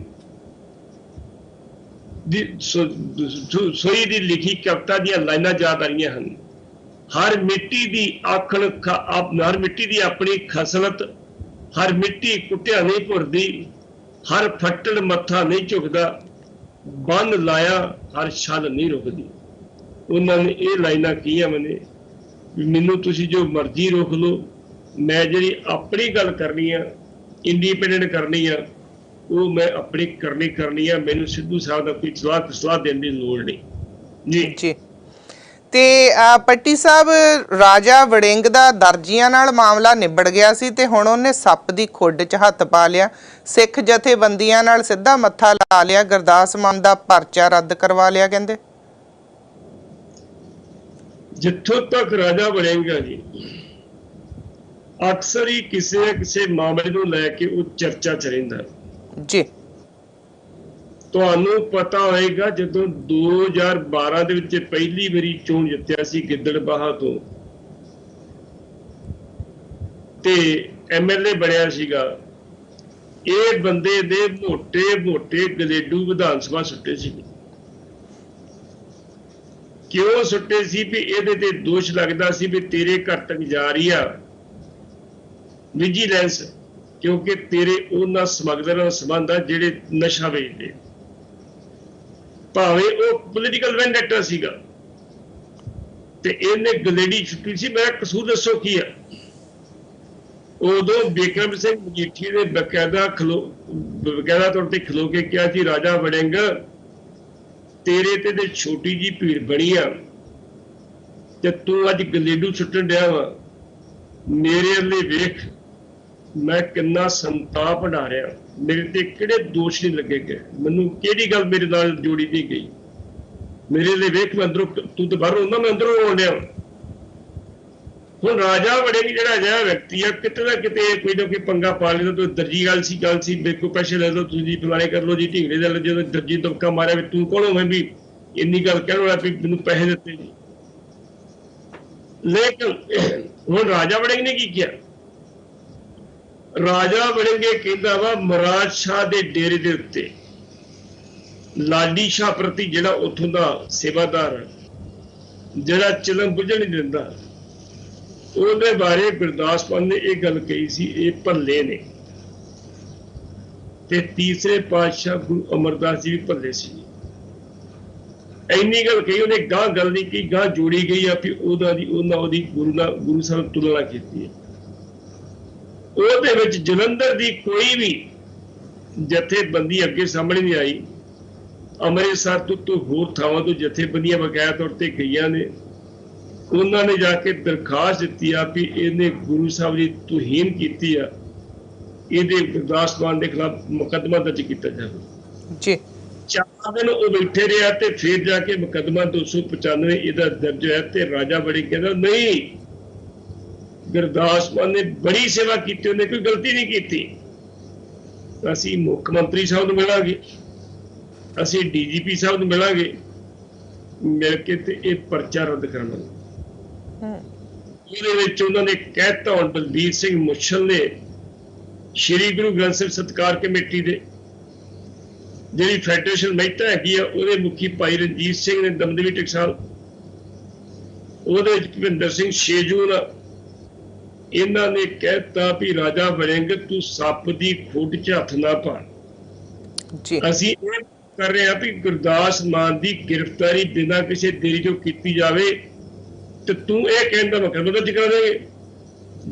सोई दी लिखी कविता दी लाइना याद आ रही हैं। हर मिट्टी दी आखण हर मिट्टी दी अपनी खसलत हर मिट्टी कुटिया नहीं भुरदी हर फट्टड़ मत्था नहीं झुकदा बन लाया हर छल नहीं रुकदी। उन्होंने ये लाइना कीआं मैंने मैनू तुसी जो मर्जी रोक लो मैं जी अपनी गल करनी है इंडिपेंडेंट करनी है वो मैं अपनी करनी है मैनू सिद्धू साहब का कोई सलाह देने की लोड़ नहीं जी जी। ਤੇ ਪੱਟੀ ਸਾਹਿਬ ਰਾਜਾ ਵੜਿੰਗ ਦਾ ਦਰਜੀਆਂ ਨਾਲ ਮਾਮਲਾ ਨਿਬੜ ਗਿਆ ਸੀ ਤੇ ਹੁਣ ਉਹਨੇ ਸੱਪ ਦੀ ਖੁੱਡ 'ਚ ਹੱਥ ਪਾ ਲਿਆ, ਸਿੱਖ ਜਥੇਬੰਦੀਆਂ ਨਾਲ ਸਿੱਧਾ ਮੱਥਾ ਲਾ ਲਿਆ, ਗੁਰਦਾਸ ਮਾਨ ਦਾ ਪਰਚਾ ਰੱਦ ਕਰਵਾ ਲਿਆ ਕਹਿੰਦੇ। ਜਿੱਥੋਂ ਤੱਕ ਰਾਜਾ ਵੜਿੰਗ ਹੈ ਜੀ ਅਕਸਰ ਹੀ ਕਿਸੇ ਮਾਮਲੇ ਨੂੰ ਲੈ ਕੇ ਉਹ ਚਰਚਾ 'ਚ ਰਹਿੰਦਾ ਜੀ। ਤੁਹਾਨੂੰ ਪਤਾ ਹੋਏਗਾ ਜਦੋਂ 2012 ਦੇ ਵਿੱਚ ਪਹਿਲੀ ਵਾਰੀ ਚੋਣ ਜਿੱਤਿਆ ਸੀ ਗਿੱਦੜਬਾਹਾ ਤੋਂ ਤੇ MLA ਬਣਿਆ ਸੀਗਾ ਇਹ ਬੰਦੇ ਦੇ ਮੋਟੇ ਗਲੇਡੂ ਵਿਧਾਨ ਸਭਾ ਸੁੱਟੇ ਸੀ। ਕਿਉਂ ਸੁੱਟੇ ਸੀ ਵੀ ਇਹਦੇ ਤੇ ਦੋਸ਼ ਲੱਗਦਾ ਸੀ ਵੀ ਤੇਰੇ ਘਰ ਤੱਕ ਜਾ ਰਹੀ ਆ ਵਿਜੀਲੈਂਸ ਕਿਉਂਕਿ ਤੇਰੇ ਉਹਨਾਂ ਸਮਗਲਰਾਂ ਨਾਲ ਸੰਬੰਧ ਆ ਜਿਹੜੇ ਨਸ਼ਾ ਵੇਚਦੇ ਭਾਵੇਂ ਉਹ ਪੋਲੀਟੀਕਲ ਵੈਂਡੇਟਾ ਸੀਗਾ ਤੇ ਇਹਨੇ ਗਲੇਡੀ ਛੁੱਟੀ ਸੀ। ਮੇਰਾ ਕਸੂਰ ਦੱਸੋ ਕੀ ਆ। ਉਦੋਂ ਬਿਕਰਮ ਸਿੰਘ ਮਜੀਠੀ ਨੇ ਬਕਾਇਦਾ ਤੌਰ ਤੇ ਖਲੋ ਕੇ ਕਿਹਾ ਸੀ ਰਾਜਾ ਵੜਿੰਗ ਤੇਰੇ ਤੇ ਛੋਟੀ ਜੀ ਭੀੜ ਬਣੀ ਆ ਤੇ ਤੂੰ ਅੱਜ ਗਲੇਡੂ ਛੁੱਟਣ ਡਿਆ ਵਾ ਮੇਰੇ ਵੱਲੇ ਵੇਖ मैं किन्ना संताप बढ़ा रहा मेरे ते किहड़े दोष नहीं लगे गए मैनू किहड़ी गल मेरे नाल जोड़ी नहीं गई मेरे लिए वेख मैं अंदरों तू तो बाहरों मैं अंदरों आउण डिया। हुण राजा वड़िंग जिहड़ा अजिहा व्यक्ति है किते ना किते कोई ना कोई पंगा पा लेंदा तो दर्जी गल सी मेरे को पैसे ले लो तुसीं फलाणे कर लो जी ढींगड़े दे जो दर्जी दबका मारिया भी तू कौन होवे भी इन्नी गल कहण वाला भी मैनू पैसे दित्ते जी। लेकिन हुण राजा वड़िंग ने की किया राजा वड़िंग कहता वा मुराद शाह के डेरे के उत्ते लाडी शाह प्रति जिहड़ा उत्थों का सेवादार जिहड़ा चिलम बुझण नहीं दिंदा ਉਹਦੇ बारे गुरदास मान ने यह गल कही सी ये भल्ले ने ते तीसरे पातशाह गुरु अमरदास जी भी भल्ले सी। ਇੰਨੀ गल कही उन्हें गां गल नहीं की गां जोड़ी गई आ भी ਉਹਦੀ गुरु साहब तुलना की है। ਉਹਦੇ ਵਿੱਚ ਜਲੰਧਰ ਦੀ ਕੋਈ ਵੀ ਜਥੇਬੰਦੀ ਅੱਗੇ ਸਾਹਮਣੇ ਨਹੀਂ ਆਈ। ਅੰਮ੍ਰਿਤਸਰ ਤੋਂ ਹੋਰ ਥਾਵਾਂ ਤੋਂ ਜਥੇਬੰਦੀਆਂ ਬਕਾਇਆ ਤੌਰ ਤੇ ਗਈਆਂ ਨੇ ਉਹਨਾਂ ਨੇ ਜਾ ਕੇ ਦਰਖਾਸਤ ਦਿੱਤੀ ਆ ਵੀ ਇਹਨੇ ਗੁਰੂ ਸਾਹਿਬ ਦੀ ਤੋਹੀਨ ਕੀਤੀ ਆ, ਇਹਦੇ ਗੁਰਦਾਸ ਮਾਨ ਦੇ ਖਿਲਾਫ ਮੁਕੱਦਮਾ ਦਰਜ ਕੀਤਾ ਜਾਵੇ ਜੀ। 4 ਦਿਨ ਉਹ ਬੈਠੇ ਰਿਹਾ ਤੇ ਫਿਰ ਜਾ ਕੇ ਮੁਕੱਦਮਾ 295 ਇਹਦਾ ਦਰਜ ਹੋਇਆ ਤੇ ਰਾਜਾ ਬੜੀ ਕਹਿੰਦਾ ਨਹੀਂ, ਗੁਰਦਾਸ ਮਾਨ ਨੇ ਬੜੀ ਸੇਵਾ ਕੀਤੀ, ਉਹਨੇ ਕੋਈ ਗਲਤੀ ਨਹੀਂ ਕੀਤੀ। ਅਸੀਂ ਮੁੱਖ ਮੰਤਰੀ ਸਾਹਿਬ ਨੂੰ ਮਿਲਾਂਗੇ, ਅਸੀਂ DGP ਸਾਹਿਬ ਨੂੰ ਮਿਲਾਂਗੇ, ਮਿਲ ਕੇ ਤੇ ਇਹ ਪਰਚਾ ਰੱਦ ਕਰਾਂਗੇ। ਉਹਦੇ ਵਿੱਚ ਉਹਨਾਂ ਨੇ ਕਹਿਤਾ, ਹੁਣ ਬਲਬੀਰ ਸਿੰਘ ਮੁੱਛਲ ਨੇ ਸ਼੍ਰੀ ਗੁਰੂ ਗ੍ਰੰਥ ਸਾਹਿਬ ਸਤਿਕਾਰ ਕਮੇਟੀ ਦੇ ਜਿਹੜੀ ਫੈਡਰੇਸ਼ਨ ਮਹਿਤਾ ਹੈਗੀ ਆ, ਉਹਦੇ ਮੁਖੀ ਭਾਈ ਰਣਜੀਤ ਸਿੰਘ ਨੇ ਦਮਦਮੀ ਟਕਸਾਲ, ਉਹਦੇ ਵਿੱਚ ਭੁਪਿੰਦਰ ਸਿੰਘ ਛੇਜੂਨ, ਇਹਨਾਂ ਨੇ ਕਹਿਤਾ ਵੀ ਰਾਜਾ ਵੜਿੰਗ ਤੂੰ ਸੱਪ ਦੀ ਖੁੱਡ 'ਚ ਹੱਥ ਨਾ ਪਾ। ਅਸੀਂ ਇਹ ਕਰ ਰਹੇ ਹਾਂ ਵੀ ਗੁਰਦਾਸ ਮਾਨ ਦੀ ਗ੍ਰਿਫਤਾਰੀ ਬਿਨਾਂ ਕਿਸੇ ਦੇਰੀ ਤੋਂ ਕੀਤੀ ਜਾਵੇ ਤੇ ਤੂੰ ਇਹ ਕਹਿੰਦਾ ਮੁਕੱਦਮਾ ਦਰਜ ਕਰਾ ਦੇਗੇ,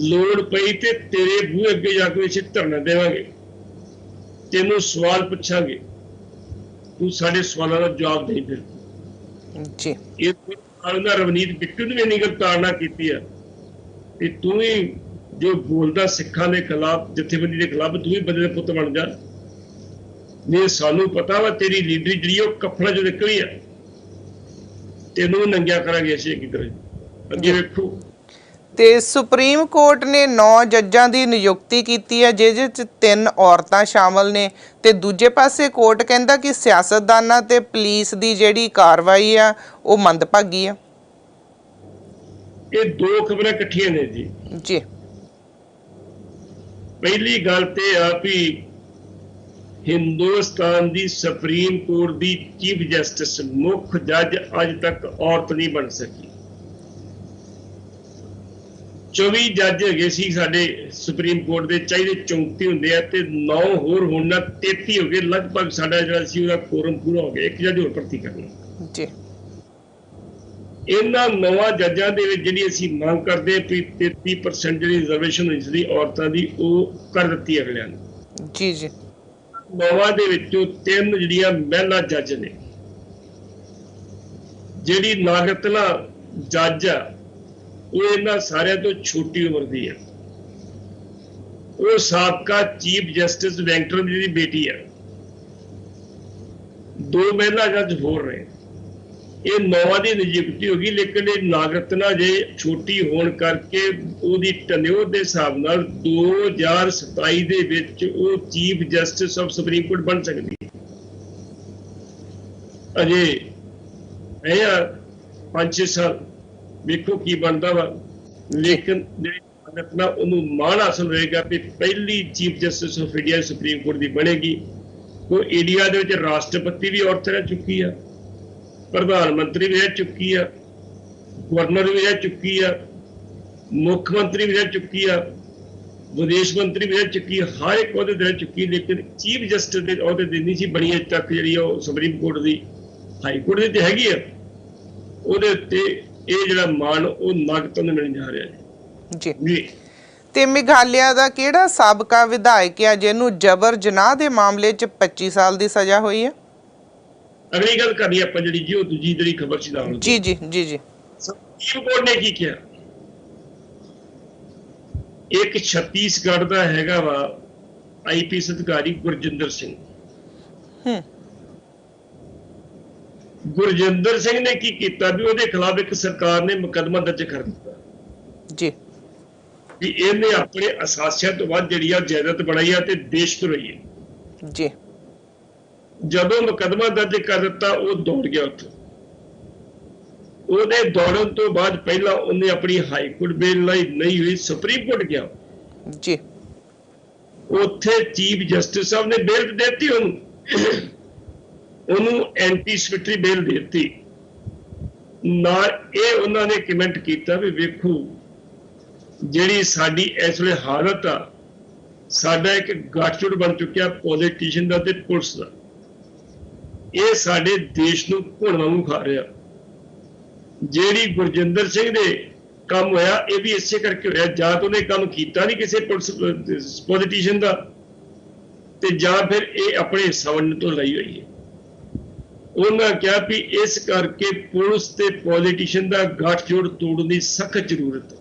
ਲੋੜ ਪਈ ਤੇ ਤੇਰੇ ਬੂਹੇ ਅੱਗੇ ਜਾ ਕੇ ਅਸੀਂ ਧਰਨਾ ਦੇਵਾਂਗੇ, ਤੈਨੂੰ ਸਵਾਲ ਪੁੱਛਾਂਗੇ, ਤੂੰ ਸਾਡੇ ਸਵਾਲਾਂ ਦਾ ਜਵਾਬ ਦੇ। ਫਿਰ ਜੀ ਇਹ ਰਵਨੀਤ ਬਿੱਟੂ ਨੇ ਇੰਨੀ ਤਾੜਨਾ ਕੀਤੀ ਆ ਤੇ ਤੂੰ ਵੀ ਜੋ ਬੋਲਦਾ ਸਿੱਖਾਂ ਦੇ ਖਿਲਾਫ, ਜਥੇਬੰਦੀ ਦੇ ਖਿਲਾਫ, ਤੂੰ ਵੀ ਬੰਦੇ ਦੇ ਪੁੱਤ ਬਣ ਜਾ। ਨਹੀਂ ਸਾਨੂੰ ਪਤਾ ਵਾ ਤੇਰੀ ਲੀਡਰੀ ਜਿਹੜੀ ਉਹ ਕਫਲਾਂ 'ਚੋਂ ਨਿਕਲੀ ਆ, ਤੈਨੂੰ ਨੰਗਿਆ ਕਰਾਂਗੇ ਅਸੀਂ ਕੀ ਕਰਾਂਗੇ। ਅੱਗੇ ਵੇਖੋ। ਤੇ ਸੁਪਰੀਮ ਕੋਰਟ ਨੇ 9 ਜੱਜਾਂ ਦੀ ਨਿਯੁਕਤੀ ਕੀਤੀ ਹੈ, ਜਿਹਦੇ 'ਚ 3 ਔਰਤਾਂ ਸ਼ਾਮਲ ਨੇ ਤੇ ਦੂਜੇ ਪਾਸੇ ਕੋਰਟ ਕਹਿੰਦਾ ਕਿ ਸਿਆਸਤਦਾਨਾਂ ਤੇ ਪੁਲਿਸ ਦੀ ਜਿਹੜੀ ਕਾਰਵਾਈ ਆ ਉਹ ਮੰਦਭਾਗੀ ਆ। ਇਹ 2 ਖਬਰਾਂ ਇਕੱਠੀਆਂ ਨੇ ਜੀ। ਪਹਿਲੀ ਗੱਲ ਤੇ ਆ ਵੀ ਹਿੰਦੁਸਤਾਨ ਦੀ ਸੁਪਰੀਮ ਕੋਰਟ ਦੀ ਚੀਫ ਜਸਟਿਸ ਮੁੱਖ ਜੱਜ ਅੱਜ ਤੱਕ ਔਰਤ ਨਹੀਂ ਬਣ ਸਕੀ। 24 ਜੱਜ ਹੈਗੇ ਸੀ ਸਾਡੇ ਸੁਪਰੀਮ ਕੋਰਟ ਦੇ, ਚਾਹੀਦੇ 34 ਹੁੰਦੇ ਆ ਤੇ 9 ਹੋਰ ਹੁਣ ਨਾਲ 33 ਹੋ ਗਏ। ਲਗਭਗ ਸਾਡਾ ਜਿਹੜਾ ਸੀ ਉਹਦਾ ਕੋਰਮ ਪੂਰਾ ਹੋ ਗਿਆ, 1 ਜੱਜ ਹੋਰ ਭਰਤੀ ਕਰਨਾ ਜੀ। ਇਹਨਾਂ 9 ਜੱਜਾਂ ਦੇ ਵਿੱਚ ਜਿਹੜੀ ਅਸੀਂ ਮੰਗ ਕਰਦੇ ਵੀ 33% ਜਿਹੜੀ ਰਿਜ਼ਰਵੇਸ਼ਨ ਹੋਈ ਸੀ ਔਰਤਾਂ ਦੀ, ਉਹ ਕਰ ਦਿੱਤੀ ਅਗਲਿਆਂ ਨੇ ਜੀ ਜੀ। 9 ਦੇ ਵਿੱਚੋਂ 3 ਜਿਹੜੀਆਂ ਮਹਿਲਾ ਜੱਜ ਨੇ। ਜਿਹੜੀ ਨਾਗਰਤਨਾ ਜੱਜ ਆ ਉਹ ਇਹਨਾਂ ਸਾਰਿਆਂ ਤੋਂ ਛੋਟੀ ਉਮਰ ਦੀ ਆ, ਉਹ ਸਾਬਕਾ ਚੀਫ ਜਸਟਿਸ ਵੈਂਕਟਨ ਦੀ ਬੇਟੀ ਆ। 2 ਮਹਿਲਾ ਜੱਜ ਹੋਰ ਰਹੇ। ਇਹ 9 ਦੀ ਨਿਯੁਕਤੀ ਹੋ ਗਈ, ਲੇਕਿਨ ਇਹ ਨਾਗਰਤਨਾ ਜੇ ਛੋਟੀ ਹੋਣ ਕਰਕੇ ਉਹਦੀ ਟੈਨਿਓਰ ਦੇ ਹਿਸਾਬ ਨਾਲ 2027 ਦੇ ਵਿੱਚ ਉਹ chief justice of supreme court ਬਣ ਸਕਦੀ ਹੈ। ਅਜੇ ਇਹ 5-6 ਸਾਲ ਵੇਖੋ ਕੀ ਬਣਦਾ ਵਾ, ਲੇਕਿਨ ਜਿਹੜੀ ਨਾਗਰਤਨਾ ਉਹਨੂੰ ਮਾਣ ਹਾਸਲ ਹੋਏਗਾ ਕਿ ਪਹਿਲੀ chief justice of India supreme court ਦੀ ਬਣੇਗੀ। ਉਹ ਇੰਡੀਆ ਦੇ ਵਿੱਚ ਰਾਸ਼ਟਰਪਤੀ ਵੀ ਔਰਤ ਰਹਿ ਚੁੱਕੀ ਆ, ਪ੍ਰਧਾਨ ਮੰਤਰੀ ਵੀ ਰਹਿ ਚੁੱਕੀ ਆ, ਗਵਰਨਰ ਵੀ ਰਹਿ ਚੁੱਕੀ ਆ, ਮੁੱਖ ਮੰਤਰੀ ਵੀ ਰਹਿ ਚੁੱਕੀ ਆ, ਵਿਦੇਸ਼ ਮੰਤਰੀ ਵੀ ਰਹਿ ਚੁੱਕੀ ਆ, ਹਰ ਇੱਕ ਅਹੁਦੇ ਤੇ ਰਹਿ ਚੁੱਕੀ। ਲੇਕਿਨ ਚੀਫ ਜਸਟਿਸ ਦੇ ਅਹੁਦੇ ਤੇ ਨਹੀਂ ਸੀ ਬਣੀ ਅਜੇ ਤੱਕ, ਜਿਹੜੀ ਉਹ ਸੁਪਰੀਮ ਕੋਰਟ ਦੀ, ਹਾਈ ਕੋਰਟ ਦੀ ਤੇ ਹੈਗੀ ਆ। ਉਹਦੇ ਉੱਤੇ ਇਹ ਜਿਹੜਾ ਮਾਣ ਉਹ ਨਾਗਰਤਨਾ ਨੂੰ ਮਿਲਣ ਜਾ ਰਿਹਾ ਜੀ। ਤੇ ਮੇਘਾਲਿਆ ਦਾ ਕਿਹੜਾ ਸਾਬਕਾ ਵਿਧਾਇਕ ਆ ਜਿਹਨੂੰ ਜਬਰ ਜਨਾਹ ਦੇ ਮਾਮਲੇ 'ਚ 25 ਸਾਲ ਦੀ ਸਜ਼ਾ ਹੋਈ ਹੈ? ਅਗਲੀ ਗੱਲ ਕਰਨੀ ਆਪਾਂ ਜਿਹੜੀ ਜੀ, ਉਹ ਦੂਜੀ ਜਿਹੜੀ ਖਬਰ ਸੀ ਨਾਲ ਜੀ ਜੀ ਜੀ ਜੀ। ਸੁਪਰੀਮ ਕੋਰਟ ਨੇ ਕੀ ਕਿਹਾ? ਇੱਕ ਛੱਤੀਸਗੜ੍ਹ ਦਾ ਹੈਗਾ ਵਾ IPS ਅਧਿਕਾਰੀ ਗੁਰਜਿੰਦਰ ਸਿੰਘ। ਗੁਰਜਿੰਦਰ ਸਿੰਘ ਨੇ ਕੀ ਕੀਤਾ ਵੀ ਉਹਦੇ ਖਿਲਾਫ ਇੱਕ ਸਰਕਾਰ ਨੇ ਮੁਕੱਦਮਾ ਦਰਜ ਕਰ ਦਿੱਤਾ ਜੀ ਵੀ ਇਹਨੇ ਆਪਣੇ ਅਸਾਸਿਆਂ ਤੋਂ ਵੱਧ ਜਿਹੜੀ ਆ ਜਾਇਦਾਦ ਬਣਾਈ ਆ ਤੇ ਦੇਸ਼ ਧਰੋਈ ਹੈ ਜੀ। ਜਦੋਂ ਮੁਕੱਦਮਾ ਦਰਜ ਕਰ ਦਿੱਤਾ ਉਹ ਦੌੜ ਗਿਆ ਉੱਥੇ। ਉਹਦੇ ਦੌੜਨ ਤੋਂ ਬਾਅਦ ਪਹਿਲਾਂ ਉਹਨੇ ਆਪਣੀ ਹਾਈ ਕੋਰਟ ਬੇਲ ਲਈ ਨਹੀਂ ਹੋਈ, ਸੁਪਰੀਮ ਕੋਰਟ ਗਿਆ ਜੀ। ਉੱਥੇ ਚੀਫ ਜਸਟਿਸ ਸਾਹਿਬ ਨੇ ਬੇਲ ਦੇ ਦਿੱਤੀ ਉਹਨੂੰ ਐਂਟੀਸਿਪੇਟਰੀ ਬੇਲ ਦੇ ਦਿੱਤੀ ਨਾਲ। ਇਹ ਉਹਨਾਂ ਨੇ ਕਮੈਂਟ ਕੀਤਾ ਵੀ ਵੇਖੋ ਜਿਹੜੀ ਸਾਡੀ ਇਸ ਵੇਲੇ ਹਾਲਤ ਆ, ਸਾਡਾ ਇੱਕ ਗਾਠਜੋੜ ਬਣ ਚੁੱਕਿਆ ਪੋਲੀਟੀਸ਼ੀਅਨ ਦਾ ਤੇ ਪੁਲਿਸ ਦਾ। ਇਹ ਸਾਡੇ ਦੇਸ਼ ਨੂੰ ਘੁਣ ਵਾਂਗੂ ਖਾ ਰਿਹਾ। ਜਿਹੜੀ ਗੁਰਜਿੰਦਰ ਸਿੰਘ ਦੇ ਕੰਮ ਹੋਇਆ ਇਹ ਵੀ ਇਸੇ ਕਰਕੇ ਹੋਇਆ, ਜਾਂ ਤਾਂ ਉਹਨੇ ਕੰਮ ਕੀਤਾ ਨਹੀਂ ਕਿਸੇ ਪੁਲਿਸ ਪੋਲੀਟੀਸ਼ੀਅਨ ਦਾ, ਤੇ ਜਾਂ ਫਿਰ ਇਹ ਆਪਣੇ ਹਿੱਸਾ ਵੰਡਣ ਤੋਂ ਲਈ ਹੋਈ ਹੈ। ਉਹਨਾਂ ਕਿਹਾ ਵੀ ਇਸ ਕਰਕੇ ਪੁਲਿਸ ਤੇ ਪੋਲੀਟੀਸ਼ੀਅਨ ਦਾ ਗੱਠਜੋੜ ਤੋੜਨ ਦੀ ਸਖਤ ਜ਼ਰੂਰਤ ਹੈ।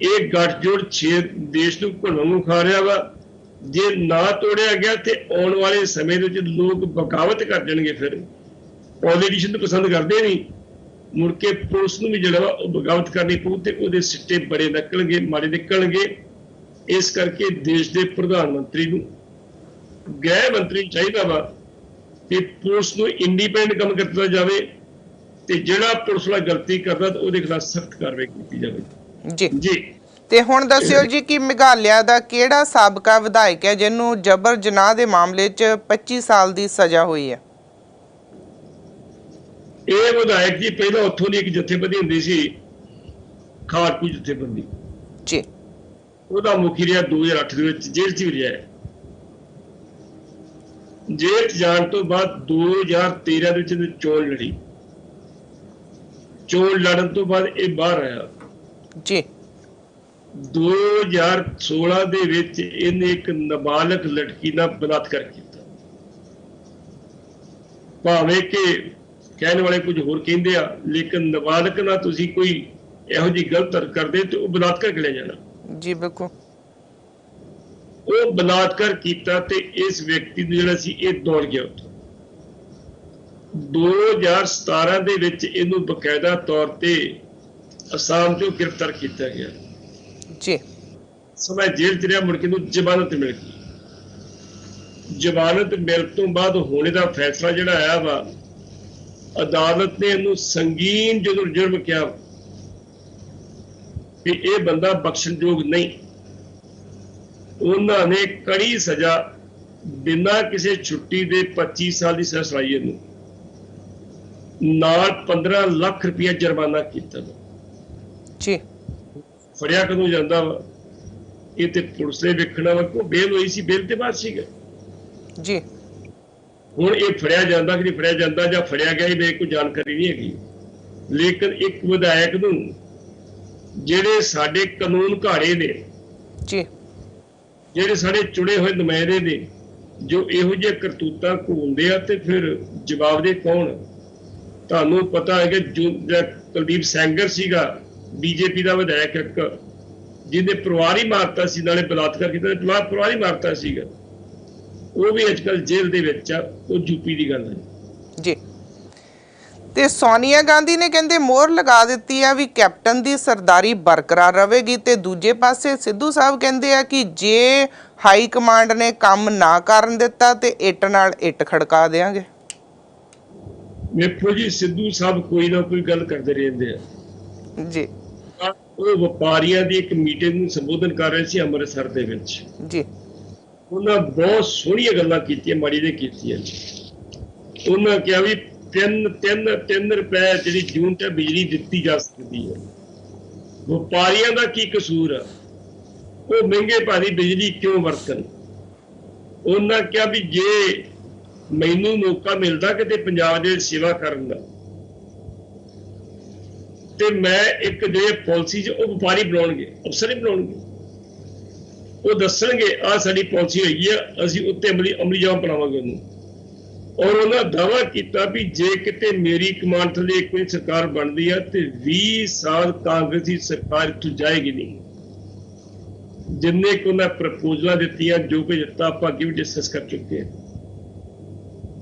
ਇਹ ਗੱਠਜੋੜ ਦੇਸ਼ ਨੂੰ ਘੁਲਣ ਨੂੰ ਖਾ ਰਿਹਾ ਵਾ। ਜੇ ਨਾ ਤੋੜਿਆ ਗਿਆ ਤੇ ਆਉਣ ਵਾਲੇ ਸਮੇਂ ਦੇ ਵਿੱਚ ਲੋਕ ਬਗਾਵਤ ਕਰ ਜਾਣਗੇ। ਫਿਰ ਪੋਲੀਟੀਸ਼ੀਅਨ ਨੂੰ ਪਸੰਦ ਕਰਦੇ ਨਹੀਂ, ਮੁੜ ਕੇ ਪੁਲਿਸ ਨੂੰ ਵੀ ਜਿਹੜਾ ਵਾ ਉਹ ਬਗਾਵਤ ਕਰਨੀ ਪਊ ਤੇ ਉਹਦੇ ਸਿੱਟੇ ਬੜੇ ਨਿਕਲਣਗੇ, ਮਾੜੇ ਨਿਕਲਣਗੇ। ਇਸ ਕਰਕੇ ਦੇਸ਼ ਦੇ ਪ੍ਰਧਾਨ ਮੰਤਰੀ ਨੂੰ, ਗ੍ਰਹਿ ਮੰਤਰੀ ਨੂੰ ਚਾਹੀਦਾ ਵਾ ਕਿ ਪੁਲਿਸ ਨੂੰ ਇੰਡੀਪੈਂਡੈਂਟ ਕੰਮ ਕੀਤਾ ਜਾਵੇ ਤੇ ਜਿਹੜਾ ਪੁਲਿਸ ਵਾਲਾ ਗਲਤੀ ਕਰਦਾ ਤਾਂ ਉਹਦੇ ਖਿਲਾਫ ਸਖਤ ਕਾਰਵਾਈ ਕੀਤੀ ਜਾਵੇ। ਜੀ ਤੇ ਹੁਣ ਦੱਸਿਓ ਜੀ ਕਿ ਮੇਘਾਲਿਆ ਦਾ ਕਿਹੜਾ ਸਾਬਕਾ ਵਿਧਾਇਕ ਹੈ ਜਿਹਨੂੰ ਜਬਰ ਜਨਾਹ ਦੇ ਮਾਮਲੇ 'ਚ 25 ਸਾਲ ਦੀ ਸਜ਼ਾ ਹੋਈ ਹੈ? ਇਹ ਵਿਧਾਇਕ ਜੀ ਪਹਿਲਾਂ ਉੱਥੋਂ ਦੀ ਇੱਕ ਜਥੇਬੰਦੀ ਹੁੰਦੀ ਸੀ, ਖਾੜਕੂ ਜਥੇਬੰਦੀ ਜੀ, ਉਹਦਾ ਮੁਖੀ ਰਿਹਾ 2008 ਦੇ ਵਿੱਚ, ਜੇਲ੍ਹ 'ਚ ਵੀ ਰਿਹਾ। ਜੇਲ੍ਹ 'ਚ ਜਾਣ ਤੋਂ ਬਾਅਦ 2013 ਦੇ ਵਿੱਚ ਚੋਣ ਲੜੀ। ਚੋਣ ਲੜਨ ਤੋਂ ਬਾਅਦ ਇਹ ਬਾਹਰ ਆਇਆ ਜੀ। 2016 ਦੇ ਵਿੱਚ ਇਹਨੇ ਇੱਕ ਨਾਬਾਲਗ ਲੜਕੀ ਨਾਲ ਬਲਾਤਕਾਰ ਕੀਤਾ। ਭਾਵੇਂ ਕਿ ਕਹਿਣ ਵਾਲੇ ਕੁਝ ਹੋਰ ਕਹਿੰਦੇ ਆ, ਲੇਕਿਨ ਨਾਬਾਲਗ ਨਾਲ ਤੁਸੀਂ ਕੋਈ ਇਹੋ ਜਿਹੀ ਗਲਤ ਹਰਕਤ ਕਰਦੇ ਤੇ ਉਹ ਬਲਾਤਕਾਰ ਕਰਿਆ ਜਾਣਾ। ਜੀ ਬਿਲਕੁਲ। ਉਹ ਬਲਾਤਕਾਰ ਕੀਤਾ ਤੇ ਇਸ ਵਿਅਕਤੀ ਨੂੰ ਜਿਹੜਾ ਸੀ ਇਹ ਦੌੜ ਗਿਆ ਉੱਥੋਂ। 2017 ਦੇ ਵਿੱਚ ਇਹਨੂੰ ਬਕਾਇਦਾ ਤੌਰ ਤੇ ਅਸਾਮ ਤੋਂ ਗ੍ਰਿਫਤਾਰ ਕੀਤਾ ਗਿਆ ਜੀ। ਸਮਾਂ ਜੇਲ੍ਹ 'ਚ ਰਿਹਾ, ਮੁੜ ਕੇ ਨੂੰ ਜ਼ਮਾਨਤ ਮਿਲ ਗਈ। ਜ਼ਮਾਨਤ ਮਿਲਣ ਤੋਂ ਬਾਅਦ ਹੋਣੇ ਦਾ ਫੈਸਲਾ ਜਿਹੜਾ ਆਇਆ ਵਾ, ਅਦਾਲਤ ਨੇ ਇਹਨੂੰ ਸੰਗੀਨ ਜਦੋਂ ਜੁਰਮ ਕਿਹਾ ਕਿ ਇਹ ਬੰਦਾ ਬਖਸ਼ਣਯੋਗ ਨਹੀਂ, ਉਹਨਾਂ ਨੇ ਕੜੀ ਸਜ਼ਾ ਬਿਨਾਂ ਕਿਸੇ ਛੁੱਟੀ ਦੇ 25 ਸਾਲ ਦੀ ਸਜ਼ਾ ਸੁਣਾਈ ਇਹਨੂੰ, ਨਾਲ 15 ਲੱਖ ਰੁਪਇਆ ਜੁਰਮਾਨਾ ਕੀਤਾ ਜੀ। ਫੜਿਆ ਕਦੋਂ ਜਾਂਦਾ ਵਾ ਇਹ ਤੇ ਪੁਲਿਸ ਨੇ ਵੇਖਣਾ ਵਾ। ਕੋ ਬੇਲ ਹੋਈ ਸੀ, ਬੇਲ ਤੇ ਬਾਅਦ ਸੀਗਾ ਜੀ। ਹੁਣ ਇਹ ਫੜਿਆ ਜਾਂਦਾ ਕਿ ਨਹੀਂ ਫੜਿਆ ਜਾਂਦਾ ਜਾਂ ਫੜਿਆ ਗਿਆ, ਇਹ ਮੇਰੇ ਕੋਈ ਜਾਣਕਾਰੀ ਨਹੀਂ ਹੈਗੀ। ਲੇਕਿਨ ਇੱਕ ਵਿਧਾਇਕ ਨੂੰ, ਜਿਹੜੇ ਸਾਡੇ ਕਾਨੂੰਨ ਘਾੜੇ ਨੇ ਜੀ, ਜਿਹੜੇ ਸਾਡੇ ਚੁਣੇ ਹੋਏ ਨੁਮਾਇੰਦੇ ਨੇ, ਜੋ ਇਹੋ ਜਿਹੇ ਕਰਤੂਤਾਂ ਘੋਲਦੇ ਆ ਤੇ ਫਿਰ ਜਵਾਬਦੇ ਕੌਣ? ਤੁਹਾਨੂੰ ਪਤਾ ਹੈ ਕਿ ਕੁਲਦੀਪ ਸੈਂਗਰ ਸੀਗਾ ਬੀਜੇਪੀ ਦਾ ਵਿਧਾਇਕ, ਇੱਕ ਜਿਹਨੇ ਪਰਿਵਾਰ ਹੀ ਮਾਰਤਾ ਸੀ, ਨਾਲੇ ਬਲਾਤਕਾਰ ਕੀਤਾ, ਪਰਿਵਾਰ ਹੀ ਮਾਰਤਾ ਸੀਗਾ। ਉਹ ਵੀ ਅੱਜ ਕੱਲ੍ਹ ਜੇਲ੍ਹ ਦੇ ਵਿੱਚ ਆ। ਉਹ ਯੂਪੀ ਦੀ ਗੱਲ ਹੈ ਜੀ। ਤੇ ਸੋਨੀਆ ਗਾਂਧੀ ਨੇ ਕਹਿੰਦੇ ਮੋਹਰ ਲਗਾ ਦਿੱਤੀ ਆ ਵੀ ਕੈਪਟਨ ਦੀ ਸਰਦਾਰੀ ਬਰਕਰਾਰ ਰਹੇਗੀ, ਤੇ ਦੂਜੇ ਪਾਸੇ ਸਿੱਧੂ ਸਾਹਿਬ ਕਹਿੰਦੇ ਆ ਕਿ ਜੇ ਹਾਈ ਕਮਾਂਡ ਨੇ ਕੰਮ ਨਾ ਕਰਨ ਦਿੱਤਾ ਤੇ ਇੱਟ ਨਾਲ ਇੱਟ ਖੜਕਾ ਦੇਾਂਗੇ। ਵੇਖੋ ਜੀ, ਸਿੱਧੂ ਸਾਹਿਬ ਕੋਈ ਨਾ ਕੋਈ ਗੱਲ ਕਰਦੇ ਰਹਿੰਦੇ ਆ ਜੀ। ਉਹ ਵਪਾਰੀਆਂ ਦੀ ਇੱਕ ਮੀਟਿੰਗ ਨੂੰ ਸੰਬੋਧਨ ਕਰ ਰਹੇ ਸੀ ਅੰਮ੍ਰਿਤਸਰ ਦੇ ਵਿੱਚ ਜੀ। ਉਹਨਾਂ ਬਹੁਤ ਸੋਹਣੀਆਂ ਗੱਲਾਂ ਕੀਤੀਆਂ, ਮਾੜੀ ਜਿਹੀ ਕੀਤੀਆਂ। ਉਹਨਾਂ ਕਿਹਾ ਵੀ 3 ਰੁਪਏ ਜਿਹੜੀ ਯੂਨਿਟ ਹੈ ਬਿਜਲੀ ਦਿੱਤੀ ਜਾ ਸਕਦੀ ਹੈ। ਵਪਾਰੀਆਂ ਦਾ ਕੀ ਕਸੂਰ ਆ? ਉਹ ਮਹਿੰਗੇ ਭਾਰੀ ਬਿਜਲੀ ਕਿਉਂ ਵਰਤਣ? ਉਹਨਾਂ ਕਿਹਾ ਵੀ ਜੇ ਮੈਨੂੰ ਮੌਕਾ ਮਿਲਦਾ ਕਿਤੇ ਪੰਜਾਬ ਦੇ ਸੇਵਾ ਕਰਨ ਦਾ, ਤੇ ਮੈਂ ਇੱਕ ਜਿਹੜੇ ਪਾਲਿਸੀ ਉਹ ਵਪਾਰੀ ਬਣਾਉਣਗੇ, ਅਫਸਰ ਹੀ ਬਣਾਉਣਗੇ। ਉਹ ਦੱਸਣਗੇ ਆਹ ਸਾਡੀ ਪਾਲਿਸੀ ਹੈਗੀ ਆ, ਅਸੀਂ ਉੱਤੇ ਅਮਲੀ ਜਾਮ ਬਣਾਵਾਂਗੇ ਉਹਨੂੰ। ਔਰ ਉਹਨਾਂ ਦਾਅਵਾ ਕੀਤਾ ਵੀ ਜੇ ਕਿਤੇ ਮੇਰੀ ਕਮਾਂਡ ਥੱਲੇ ਕੋਈ ਸਰਕਾਰ ਬਣਦੀ ਆ ਤੇ 20 ਸਾਲ ਕਾਂਗਰਸੀ ਸਰਕਾਰ ਇੱਥੋਂ ਜਾਏਗੀ ਨਹੀਂ। ਜਿੰਨੇ ਕੁ ਉਹਨਾਂ ਪ੍ਰਪੋਜ਼ਲਾਂ ਦਿੱਤੀਆਂ, ਜੋ ਕੁਝ ਦਿੱਤਾ, ਆਪਾਂ ਅੱਗੇ ਵੀ ਡਿਸਕਸ ਕਰ ਚੁੱਕੇ ਹਾਂ।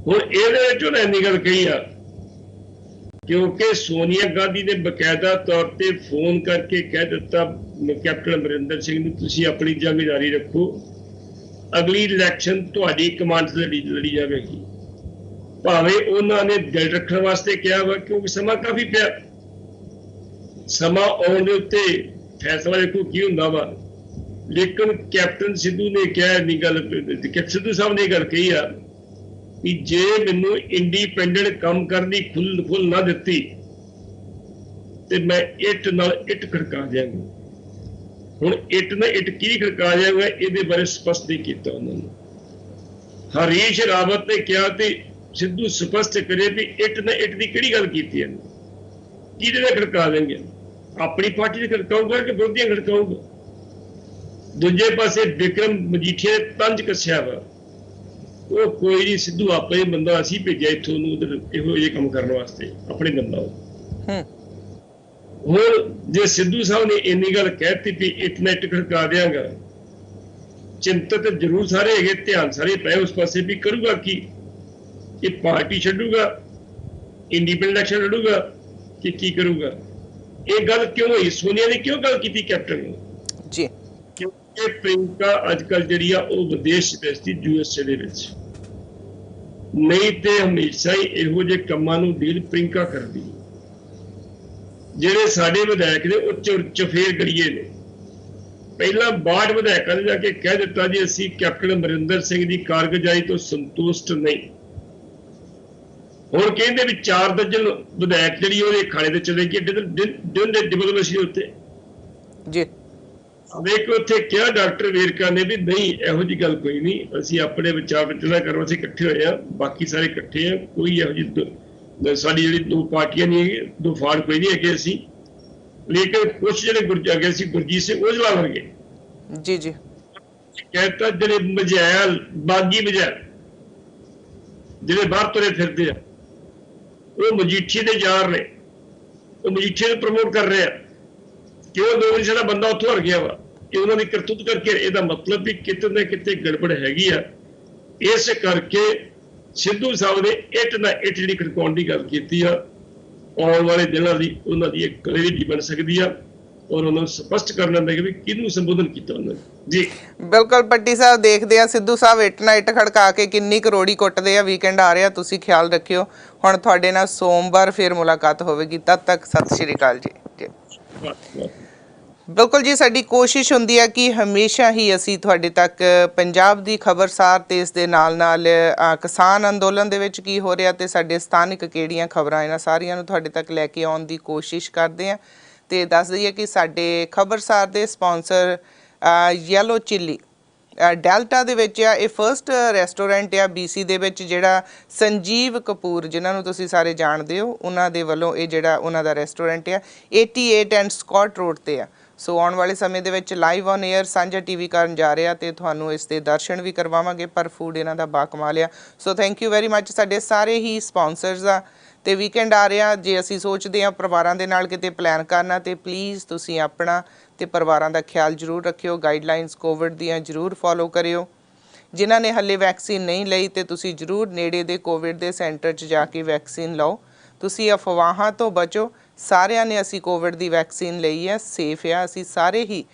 ਹੁਣ ਇਹਦੇ ਵਿੱਚ ਉਹਨੇ ਇੰਨੀ ਗੱਲ ਕਹੀ ਆ ਕਿਉਂਕਿ ਸੋਨੀਆ ਗਾਂਧੀ ਨੇ ਬਕਾਇਦਾ ਤੌਰ ਤੇ ਫੋਨ ਕਰਕੇ ਕਹਿ ਦਿੱਤਾ ਕੈਪਟਨ ਅਮਰਿੰਦਰ ਸਿੰਘ ਨੂੰ, ਤੁਸੀਂ ਆਪਣੀ ਜੰਗ ਜਾਰੀ ਰੱਖੋ, ਅਗਲੀ ਇਲੈਕਸ਼ਨ ਤੁਹਾਡੀ ਕਮਾਂਡ ਤੇ ਲੜੀ ਜਾਵੇਗੀ। ਭਾਵੇਂ ਉਹਨਾਂ ਨੇ ਦਿਲ ਰੱਖਣ ਵਾਸਤੇ ਕਿਹਾ ਵਾ, ਕਿਉਂਕਿ ਸਮਾਂ ਕਾਫੀ ਪਿਆ। ਸਮਾਂ ਆਉਣ ਦੇ ਉੱਤੇ ਫੈਸਲਾ ਦੇਖੋ ਕੀ ਹੁੰਦਾ ਵਾ। ਲੇਕਿਨ ਕੈਪਟਨ ਸਿੱਧੂ ਨੇ ਕਿਹਾ ਨਹੀਂ ਗੱਲ, ਸਿੱਧੂ ਸਾਹਿਬ ਨੇ ਗੱਲ ਕਹੀ ਆ ਕਿ ਜੇ ਮੈਨੂੰ ਇੰਡੀਪੈਂਡੈਂਟ ਕੰਮ ਕਰਨ ਦੀ ਖੁੱਲ੍ਹ ਨਾ ਦਿੱਤੀ ਤੇ ਮੈਂ ਇੱਟ ਨਾਲ ਇੱਟ ਖੜਕਾ ਦਿਆਂਗਾ। ਹੁਣ ਇੱਟ ਨਾਲ ਇੱਟ ਕੀ ਖੜਕਾ ਦਿਆਂਗਾ, ਇਹਦੇ ਬਾਰੇ ਸਪਸ਼ਟ ਨਹੀਂ ਕੀਤਾ ਉਹਨਾਂ ਨੇ। ਹਰੀਸ਼ ਰਾਵਤ ਨੇ ਕਿਹਾ ਤੇ ਸਿੱਧੂ ਸਪਸ਼ਟ ਕਰੇ ਵੀ ਇੱਟ ਨਾਲ ਇੱਟ ਦੀ ਕਿਹੜੀ ਗੱਲ ਕੀਤੀ ਹੈ, ਕਿਹਦੇ ਨਾਲ ਖੜਕਾ ਦੇਣਗੇ? ਆਪਣੀ ਪਾਰਟੀ ਦੇ ਖੜਕਾਊਗਾ ਕਿ ਵਿਰੋਧੀਆਂ ਖੜਕਾਊਗਾ? ਦੂਜੇ ਪਾਸੇ ਵਿਕਰਮ ਮਜੀਠੀਆ ਨੇ ਤੰਜ ਕੱਸਿਆ ਵਾ ਉਹ ਕੋਈ ਨਹੀਂ, ਸਿੱਧੂ ਆਪੇ ਹੀ ਬੰਦਾ, ਅਸੀਂ ਭੇਜਿਆ ਇੱਥੋਂ ਨੂੰ ਇਹੋ ਜਿਹੇ ਕੰਮ ਕਰਨ ਵਾਸਤੇ, ਆਪਣੇ ਬੰਦਾ ਉਹ। ਹੁਣ ਜੇ ਸਿੱਧੂ ਸਾਹਿਬ ਨੇ ਇੰਨੀ ਗੱਲ ਕਹਿਤੀ ਵੀ ਇਤਨਾ ਇੱਟ ਖੜਕਾ ਦਿਆਂਗਾ, ਚਿੰਤਤ ਜ਼ਰੂਰ ਸਾਰੇ ਹੈਗੇ, ਧਿਆਨ ਸਾਰੇ ਪਏ ਉਸ ਪਾਸੇ ਵੀ ਕਰੂਗਾ ਕੀ, ਇਹ ਪਾਰਟੀ ਛੱਡੂਗਾ, ਇੰਡੀਪੈਂਡੈਂਟ ਇਲੈਕਸ਼ਨ ਲੜੂਗਾ ਕਿ ਕੀ ਕਰੂਗਾ। ਇਹ ਗੱਲ ਕਿਉਂ ਹੋਈ, ਸੋਨੀਆ ਨੇ ਕਿਉਂ ਗੱਲ ਕੀਤੀ ਕੈਪਟਨ ਨੂੰ ਜੀ? ਕਿਉਂਕਿ ਪ੍ਰਿੰਕਾ ਅੱਜ ਕੱਲ੍ਹ ਜਿਹੜੀ ਆ ਉਹ ਵਿਦੇਸ਼ ਵਿੱਚ USA ਦੇ ਵਿੱਚ, ਨਹੀਂ ਤੇ ਹਮੇਸ਼ਾ ਹੀ ਇਹੋ ਜਿਹੇ ਕੰਮਾਂ ਨੂੰ ਡੀਲ ਪ੍ਰਿੰਕਾ ਕਰਦੀ। ਜਿਹੜੇ ਸਾਡੇ ਵਿਧਾਇਕ ਨੇ ਉਹ ਚਫੇਰ ਗੜੀਏ ਨੇ, ਪਹਿਲਾਂ 62 ਵਿਧਾਇਕਾਂ ਨੇ ਜਾ ਕੇ ਕਹਿ ਦਿੱਤਾ ਜੀ ਅਸੀਂ ਕੈਪਟਨ ਅਮਰਿੰਦਰ ਸਿੰਘ ਦੀ ਕਾਰਗੁਜ਼ਾਰੀ ਤੋਂ ਸੰਤੁਸ਼ਟ ਨਹੀਂ। ਹੁਣ ਕਹਿੰਦੇ ਵੀ 4 ਦਰਜਨ ਵਿਧਾਇਕ ਜਿਹੜੀ ਉਹਦੇ ਖਾਣੇ ਤੇ ਚਲੇ ਗਏ ਦਿਨ ਦੇ ਡਿਪਲੋਮੇਸੀ ਉੱਤੇ ਜੀ। ਵੇਖ ਉੱਥੇ ਕਿਹਾ ਡਾਕਟਰ ਵੇਰਕਾ ਨੇ ਵੀ ਨਹੀਂ ਇਹੋ ਜਿਹੀ ਗੱਲ ਕੋਈ ਨਹੀਂ, ਅਸੀਂ ਆਪਣੇ ਵਿਚਾਰ ਵਿਚਾਰ ਕਰਨ ਅਸੀਂ ਇਕੱਠੇ ਹੋਏ ਆ, ਬਾਕੀ ਸਾਰੇ ਇਕੱਠੇ ਆ, ਕੋਈ ਇਹੋ ਜਿਹੀ ਸਾਡੀ ਜਿਹੜੀ 2 ਪਾਰਟੀਆਂ ਨਹੀਂ ਹੈਗੀ, 2 ਫਾੜ ਕੋਈ ਨਹੀਂ ਹੈਗੇ ਅਸੀਂ। ਲੇਕਿਨ ਕੁਛ ਜਿਹੜੇ ਅੱਗੇ ਸੀ ਗੁਰਜੀਤ ਸਿੰਘ ਔਜਲਾ ਵਰਗੇ ਜੀ ਜੀ ਕਹਿਤਾ, ਜਿਹੜੇ ਮਜੈਲ ਬਾਗੀ ਮਜੈਲ ਜਿਹੜੇ ਬਾਹਰ ਤੁਰੇ ਫਿਰਦੇ ਆ, ਉਹ ਮਜੀਠੀ ਦੇ ਯਾਰ ਨੇ, ਉਹ ਮਜੀਠੀ ਨੂੰ ਪ੍ਰਮੋਟ ਕਰ ਰਹੇ ਆ ਕਿ ਉਹ 2 ਵਾਰੀ ਸਾਡਾ ਬੰਦਾ ਉੱਥੋਂ ਹਟ ਗਿਆ ਵਾ। ਇਹ ਉਹਨਾਂ ਦੀ ਕਰਤੂਤ ਕਰਕੇ, ਇਹਦਾ ਮਤਲਬ ਵੀ ਕਿਤੇ ਨਾ ਕਿਤੇ ਗੜਬੜ ਹੈਗੀ ਆ। ਇਸ ਕਰਕੇ ਸਿੱਧੂ ਸਾਹਿਬ ਨੇ ਇੱਟ ਨਾ ਇੱਟ ਜਿਹੜੀ ਖੜਕਾਉਣ ਦੀ ਗੱਲ ਕੀਤੀ ਆ, ਆਉਣ ਵਾਲੇ ਦਿਨਾਂ ਦੀ ਉਹਨਾਂ ਦੀ ਇੱਕ ਕਲੈਰਿਟੀ ਬਣ ਸਕਦੀ ਆ, ਔਰ ਉਹਨਾਂ ਨੂੰ ਸਪਸ਼ਟ ਕਰਨਾ ਪੈਗਾ ਵੀ ਕਿਹਨੂੰ ਸੰਬੋਧਨ ਕੀਤਾ ਉਹਨਾਂ ਨੇ। ਜੀ ਬਿਲਕੁਲ ਪੱਟੀ ਸਾਹਿਬ, ਦੇਖਦੇ ਆ ਸਿੱਧੂ ਸਾਹਿਬ ਇੱਟ ਨਾ ਇੱਟ ਖੜਕਾ ਕੇ ਕਿੰਨੀ ਕਰੋੜੀ ਕੁੱਟਦੇ ਆ। ਵੀਕਐਂਡ ਆ ਰਿਹਾ, ਤੁਸੀਂ ਖਿਆਲ ਰੱਖਿਓ। ਹੁਣ ਤੁਹਾਡੇ ਨਾਲ ਸੋਮਵਾਰ ਫਿਰ ਮੁਲਾਕਾਤ ਹੋਵੇਗੀ, ਤਦ ਤੱਕ ਸਤਿ ਸ਼੍ਰੀ ਅਕਾਲ ਜੀ। ਬਿਲਕੁਲ ਜੀ, ਸਾਡੀ ਕੋਸ਼ਿਸ਼ ਹੁੰਦੀ ਹੈ ਕਿ ਹਮੇਸ਼ਾ ਹੀ ਅਸੀਂ ਤੁਹਾਡੇ ਤੱਕ ਪੰਜਾਬ ਦੀ ਖਬਰਸਾਰ ਤੇ ਇਸ ਦੇ ਨਾਲ ਨਾਲ ਕਿਸਾਨ ਅੰਦੋਲਨ ਦੇ ਵਿੱਚ ਕੀ ਹੋ ਰਿਹਾ ਤੇ ਸਾਡੇ ਸਥਾਨਕ ਕਿਹੜੀਆਂ ਖਬਰਾਂ, ਇਹਨਾਂ ਸਾਰੀਆਂ ਨੂੰ ਤੁਹਾਡੇ ਤੱਕ ਲੈ ਕੇ ਆਉਣ ਦੀ ਕੋਸ਼ਿਸ਼ ਕਰਦੇ ਹਾਂ। ਤੇ ਦੱਸ ਦਈਏ ਕਿ ਸਾਡੇ ਖਬਰਸਾਰ ਦੇ ਸਪਾਂਸਰ ਯੈਲੋ ਚਿੱਲੀ ਡੈਲਟਾ ਦੇ ਵਿੱਚ ਆ। ਇਹ ਫਰਸਟ ਰੈਸਟੋਰੈਂਟ ਆ BC ਦੇ ਵਿੱਚ, ਜਿਹੜਾ ਸੰਜੀਵ ਕਪੂਰ ਜਿਨ੍ਹਾਂ ਨੂੰ ਤੁਸੀਂ ਸਾਰੇ ਜਾਣਦੇ ਹੋ, ਉਹਨਾਂ ਦੇ ਵੱਲੋਂ ਇਹ ਜਿਹੜਾ ਉਹਨਾਂ ਦਾ ਰੈਸਟੋਰੈਂਟ ਆ 88 ਐਂਡ ਸਕਾਟ ਰੋਡ ਤੇ ਆ। ਸੋ ਆਉਣ ਵਾਲੇ ਸਮੇਂ ਦੇ ਵਿੱਚ ਲਾਈਵ ਔਨ 에ਅਰ ਸਾਂਝਾ TV ਕਰਨ ਜਾ ਰਿਹਾ ਤੇ ਤੁਹਾਨੂੰ ਇਸ ਦੇ ਦਰਸ਼ਨ ਵੀ ਕਰਵਾਵਾਂਗੇ, ਪਰ ਫੂਡ ਇਹਨਾਂ ਦਾ ਬਾਕਮਾਲ ਆ। So thank you very much ਸਾਡੇ ਸਾਰੇ ਹੀ ਸਪਾਂਸਰਸ ਆ। ਤੇ ਵੀਕਐਂਡ ਆ ਰਿਹਾ, ਜੇ ਅਸੀਂ ਸੋਚਦੇ ਹਾਂ ਪਰਿਵਾਰਾਂ ਦੇ ਨਾਲ ਕਿਤੇ ਪਲਾਨ ਕਰਨਾ, ਤੇ ਪਲੀਜ਼ ਤੁਸੀਂ ਆਪਣਾ ਤੇ ਪਰਿਵਾਰਾਂ ਦਾ ਖਿਆਲ ਜ਼ਰੂਰ ਰੱਖਿਓ। ਗਾਈਡਲਾਈਨਸ ਕੋਵਿਡ ਦੀਆਂ ਜ਼ਰੂਰ ਫੋਲੋ ਕਰਿਓ। ਜਿਨ੍ਹਾਂ ਨੇ ਹੱਲੇ ਵੈਕਸੀਨ ਨਹੀਂ ਲਈ ਤੇ ਤੁਸੀਂ ਜ਼ਰੂਰ ਨੇੜੇ ਦੇ ਕੋਵਿਡ ਦੇ ਸੈਂਟਰ 'ਚ ਜਾ ਕੇ ਵੈਕਸੀਨ ਲਓ। ਤੁਸੀਂ ਅਫਵਾਹਾਂ ਤੋਂ ਬਚੋ। ਸਾਰਿਆਂ ਨੇ ਅਸੀਂ ਕੋਵਿਡ ਦੀ ਵੈਕਸੀਨ ਲਈ ਹੈ, ਸੇਫ ਆ। ਅਸੀਂ ਸਾਰੇ ਹੀ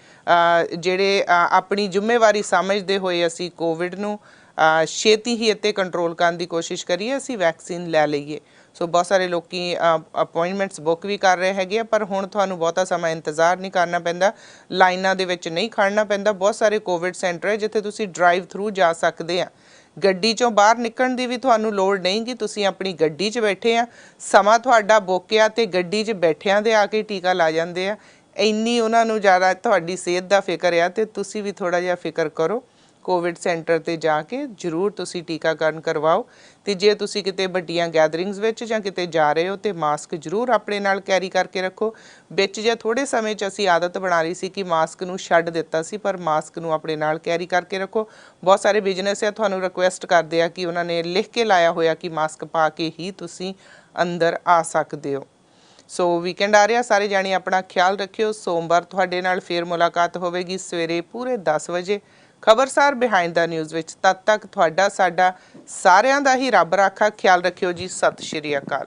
ਜਿਹੜੇ ਆਪਣੀ ਜ਼ਿੰਮੇਵਾਰੀ ਸਮਝਦੇ ਹੋਏ ਅਸੀਂ ਕੋਵਿਡ ਨੂੰ ਛੇਤੀ ਹੀ ਇੱਥੇ ਕੰਟਰੋਲ ਕਰਨ ਦੀ ਕੋਸ਼ਿਸ਼ ਕਰੀਏ, ਅਸੀਂ ਵੈਕਸੀਨ ਲੈ ਲਈਏ। ਸੋ ਬਹੁਤ ਸਾਰੇ ਲੋਕੀ ਅਪਾਇੰਟਮੈਂਟਸ ਬੁੱਕ ਵੀ ਕਰ ਰਹੇ ਹੈਗੇ ਆ, ਪਰ ਹੁਣ ਤੁਹਾਨੂੰ ਬਹੁਤਾ ਸਮਾਂ ਇੰਤਜ਼ਾਰ ਨਹੀਂ ਕਰਨਾ ਪੈਂਦਾ, ਲਾਈਨਾਂ ਦੇ ਵਿੱਚ ਨਹੀਂ ਖੜਨਾ ਪੈਂਦਾ। ਬਹੁਤ ਸਾਰੇ ਕੋਵਿਡ ਸੈਂਟਰ ਹੈ ਜਿੱਥੇ ਤੁਸੀਂ ਡਰਾਈਵ ਥਰੂ ਜਾ ਸਕਦੇ ਆ। ਗੱਡੀ 'ਚੋਂ ਬਾਹਰ ਨਿਕਲਣ ਦੀ ਵੀ ਤੁਹਾਨੂੰ ਲੋੜ ਨਹੀਂ ਕਿ ਤੁਸੀਂ ਆਪਣੀ ਗੱਡੀ 'ਚ ਬੈਠੇ ਆ, ਸਮਾਂ ਤੁਹਾਡਾ ਬੁੱਕ ਆ ਤੇ ਗੱਡੀ 'ਚ ਬੈਠਿਆਂ ਦੇ ਆ ਕੇ ਟੀਕਾ ਲਾ ਜਾਂਦੇ ਆ। ਇੰਨੀ ਉਹਨਾਂ ਨੂੰ ਜ਼ਿਆਦਾ ਤੁਹਾਡੀ ਸਿਹਤ ਦਾ ਫਿਕਰ ਆ, ਤੇ ਤੁਸੀਂ ਵੀ ਥੋੜ੍ਹਾ ਜਿਹਾ ਫਿਕਰ ਕਰੋ। ਕੋਵਿਡ ਸੈਂਟਰ 'ਤੇ ਜਾ ਕੇ ਜ਼ਰੂਰ ਤੁਸੀਂ ਟੀਕਾਕਰਨ ਕਰਵਾਓ। ਤੇ ਜੇ ਤੁਸੀਂ ਕਿਤੇ ਵੱਡੀਆਂ ਗੈਦਰਿੰਗਸ ਵਿੱਚ ਜਾਂ ਕਿਤੇ ਜਾ ਰਹੇ ਹੋ ਤੇ ਮਾਸਕ ਜ਼ਰੂਰ ਆਪਣੇ ਨਾਲ ਕੈਰੀ ਕਰਕੇ ਰੱਖੋ। ਵਿੱਚ ਜੇ ਥੋੜ੍ਹੇ ਸਮੇਂ 'ਚ ਅਸੀਂ ਆਦਤ ਬਣਾ ਲਈ ਸੀ ਕਿ ਮਾਸਕ ਨੂੰ ਛੱਡ ਦਿੱਤਾ ਸੀ, ਪਰ ਮਾਸਕ ਨੂੰ ਆਪਣੇ ਨਾਲ ਕੈਰੀ ਕਰਕੇ ਰੱਖੋ। ਬਹੁਤ ਸਾਰੇ ਬਿਜ਼ਨਸ ਆ ਤੁਹਾਨੂੰ ਰਿਕੁਐਸਟ ਕਰਦੇ ਆ ਕਿ ਉਹਨਾਂ ਨੇ ਲਿਖ ਕੇ ਲਾਇਆ ਹੋਇਆ ਕਿ ਮਾਸਕ ਪਾ ਕੇ ਹੀ ਤੁਸੀਂ ਅੰਦਰ ਆ ਸਕਦੇ ਹੋ। ਸੋ ਵੀਕਐਂਡ ਆ ਰਿਹਾ, ਸਾਰੇ ਜਾਣੇ ਆਪਣਾ ਖਿਆਲ ਰੱਖਿਓ। ਸੋਮਵਾਰ ਤੁਹਾਡੇ ਨਾਲ ਫਿਰ ਮੁਲਾਕਾਤ ਹੋਵੇਗੀ ਸਵੇਰੇ ਪੂਰੇ 10 ਵਜੇ ਖਬਰਸਾਰ ਬਿਹਾਈਂਡ ਦਾ ਨਿਊਜ਼ ਵਿੱਚ। ਤਦ ਤੱਕ ਤੁਹਾਡਾ ਸਾਡਾ ਸਾਰਿਆਂ ਦਾ ਹੀ ਰੱਬ ਰਾਖਾ। ਖਿਆਲ ਰੱਖਿਓ ਜੀ। ਸਤਿ ਸ਼੍ਰੀ ਅਕਾਲ।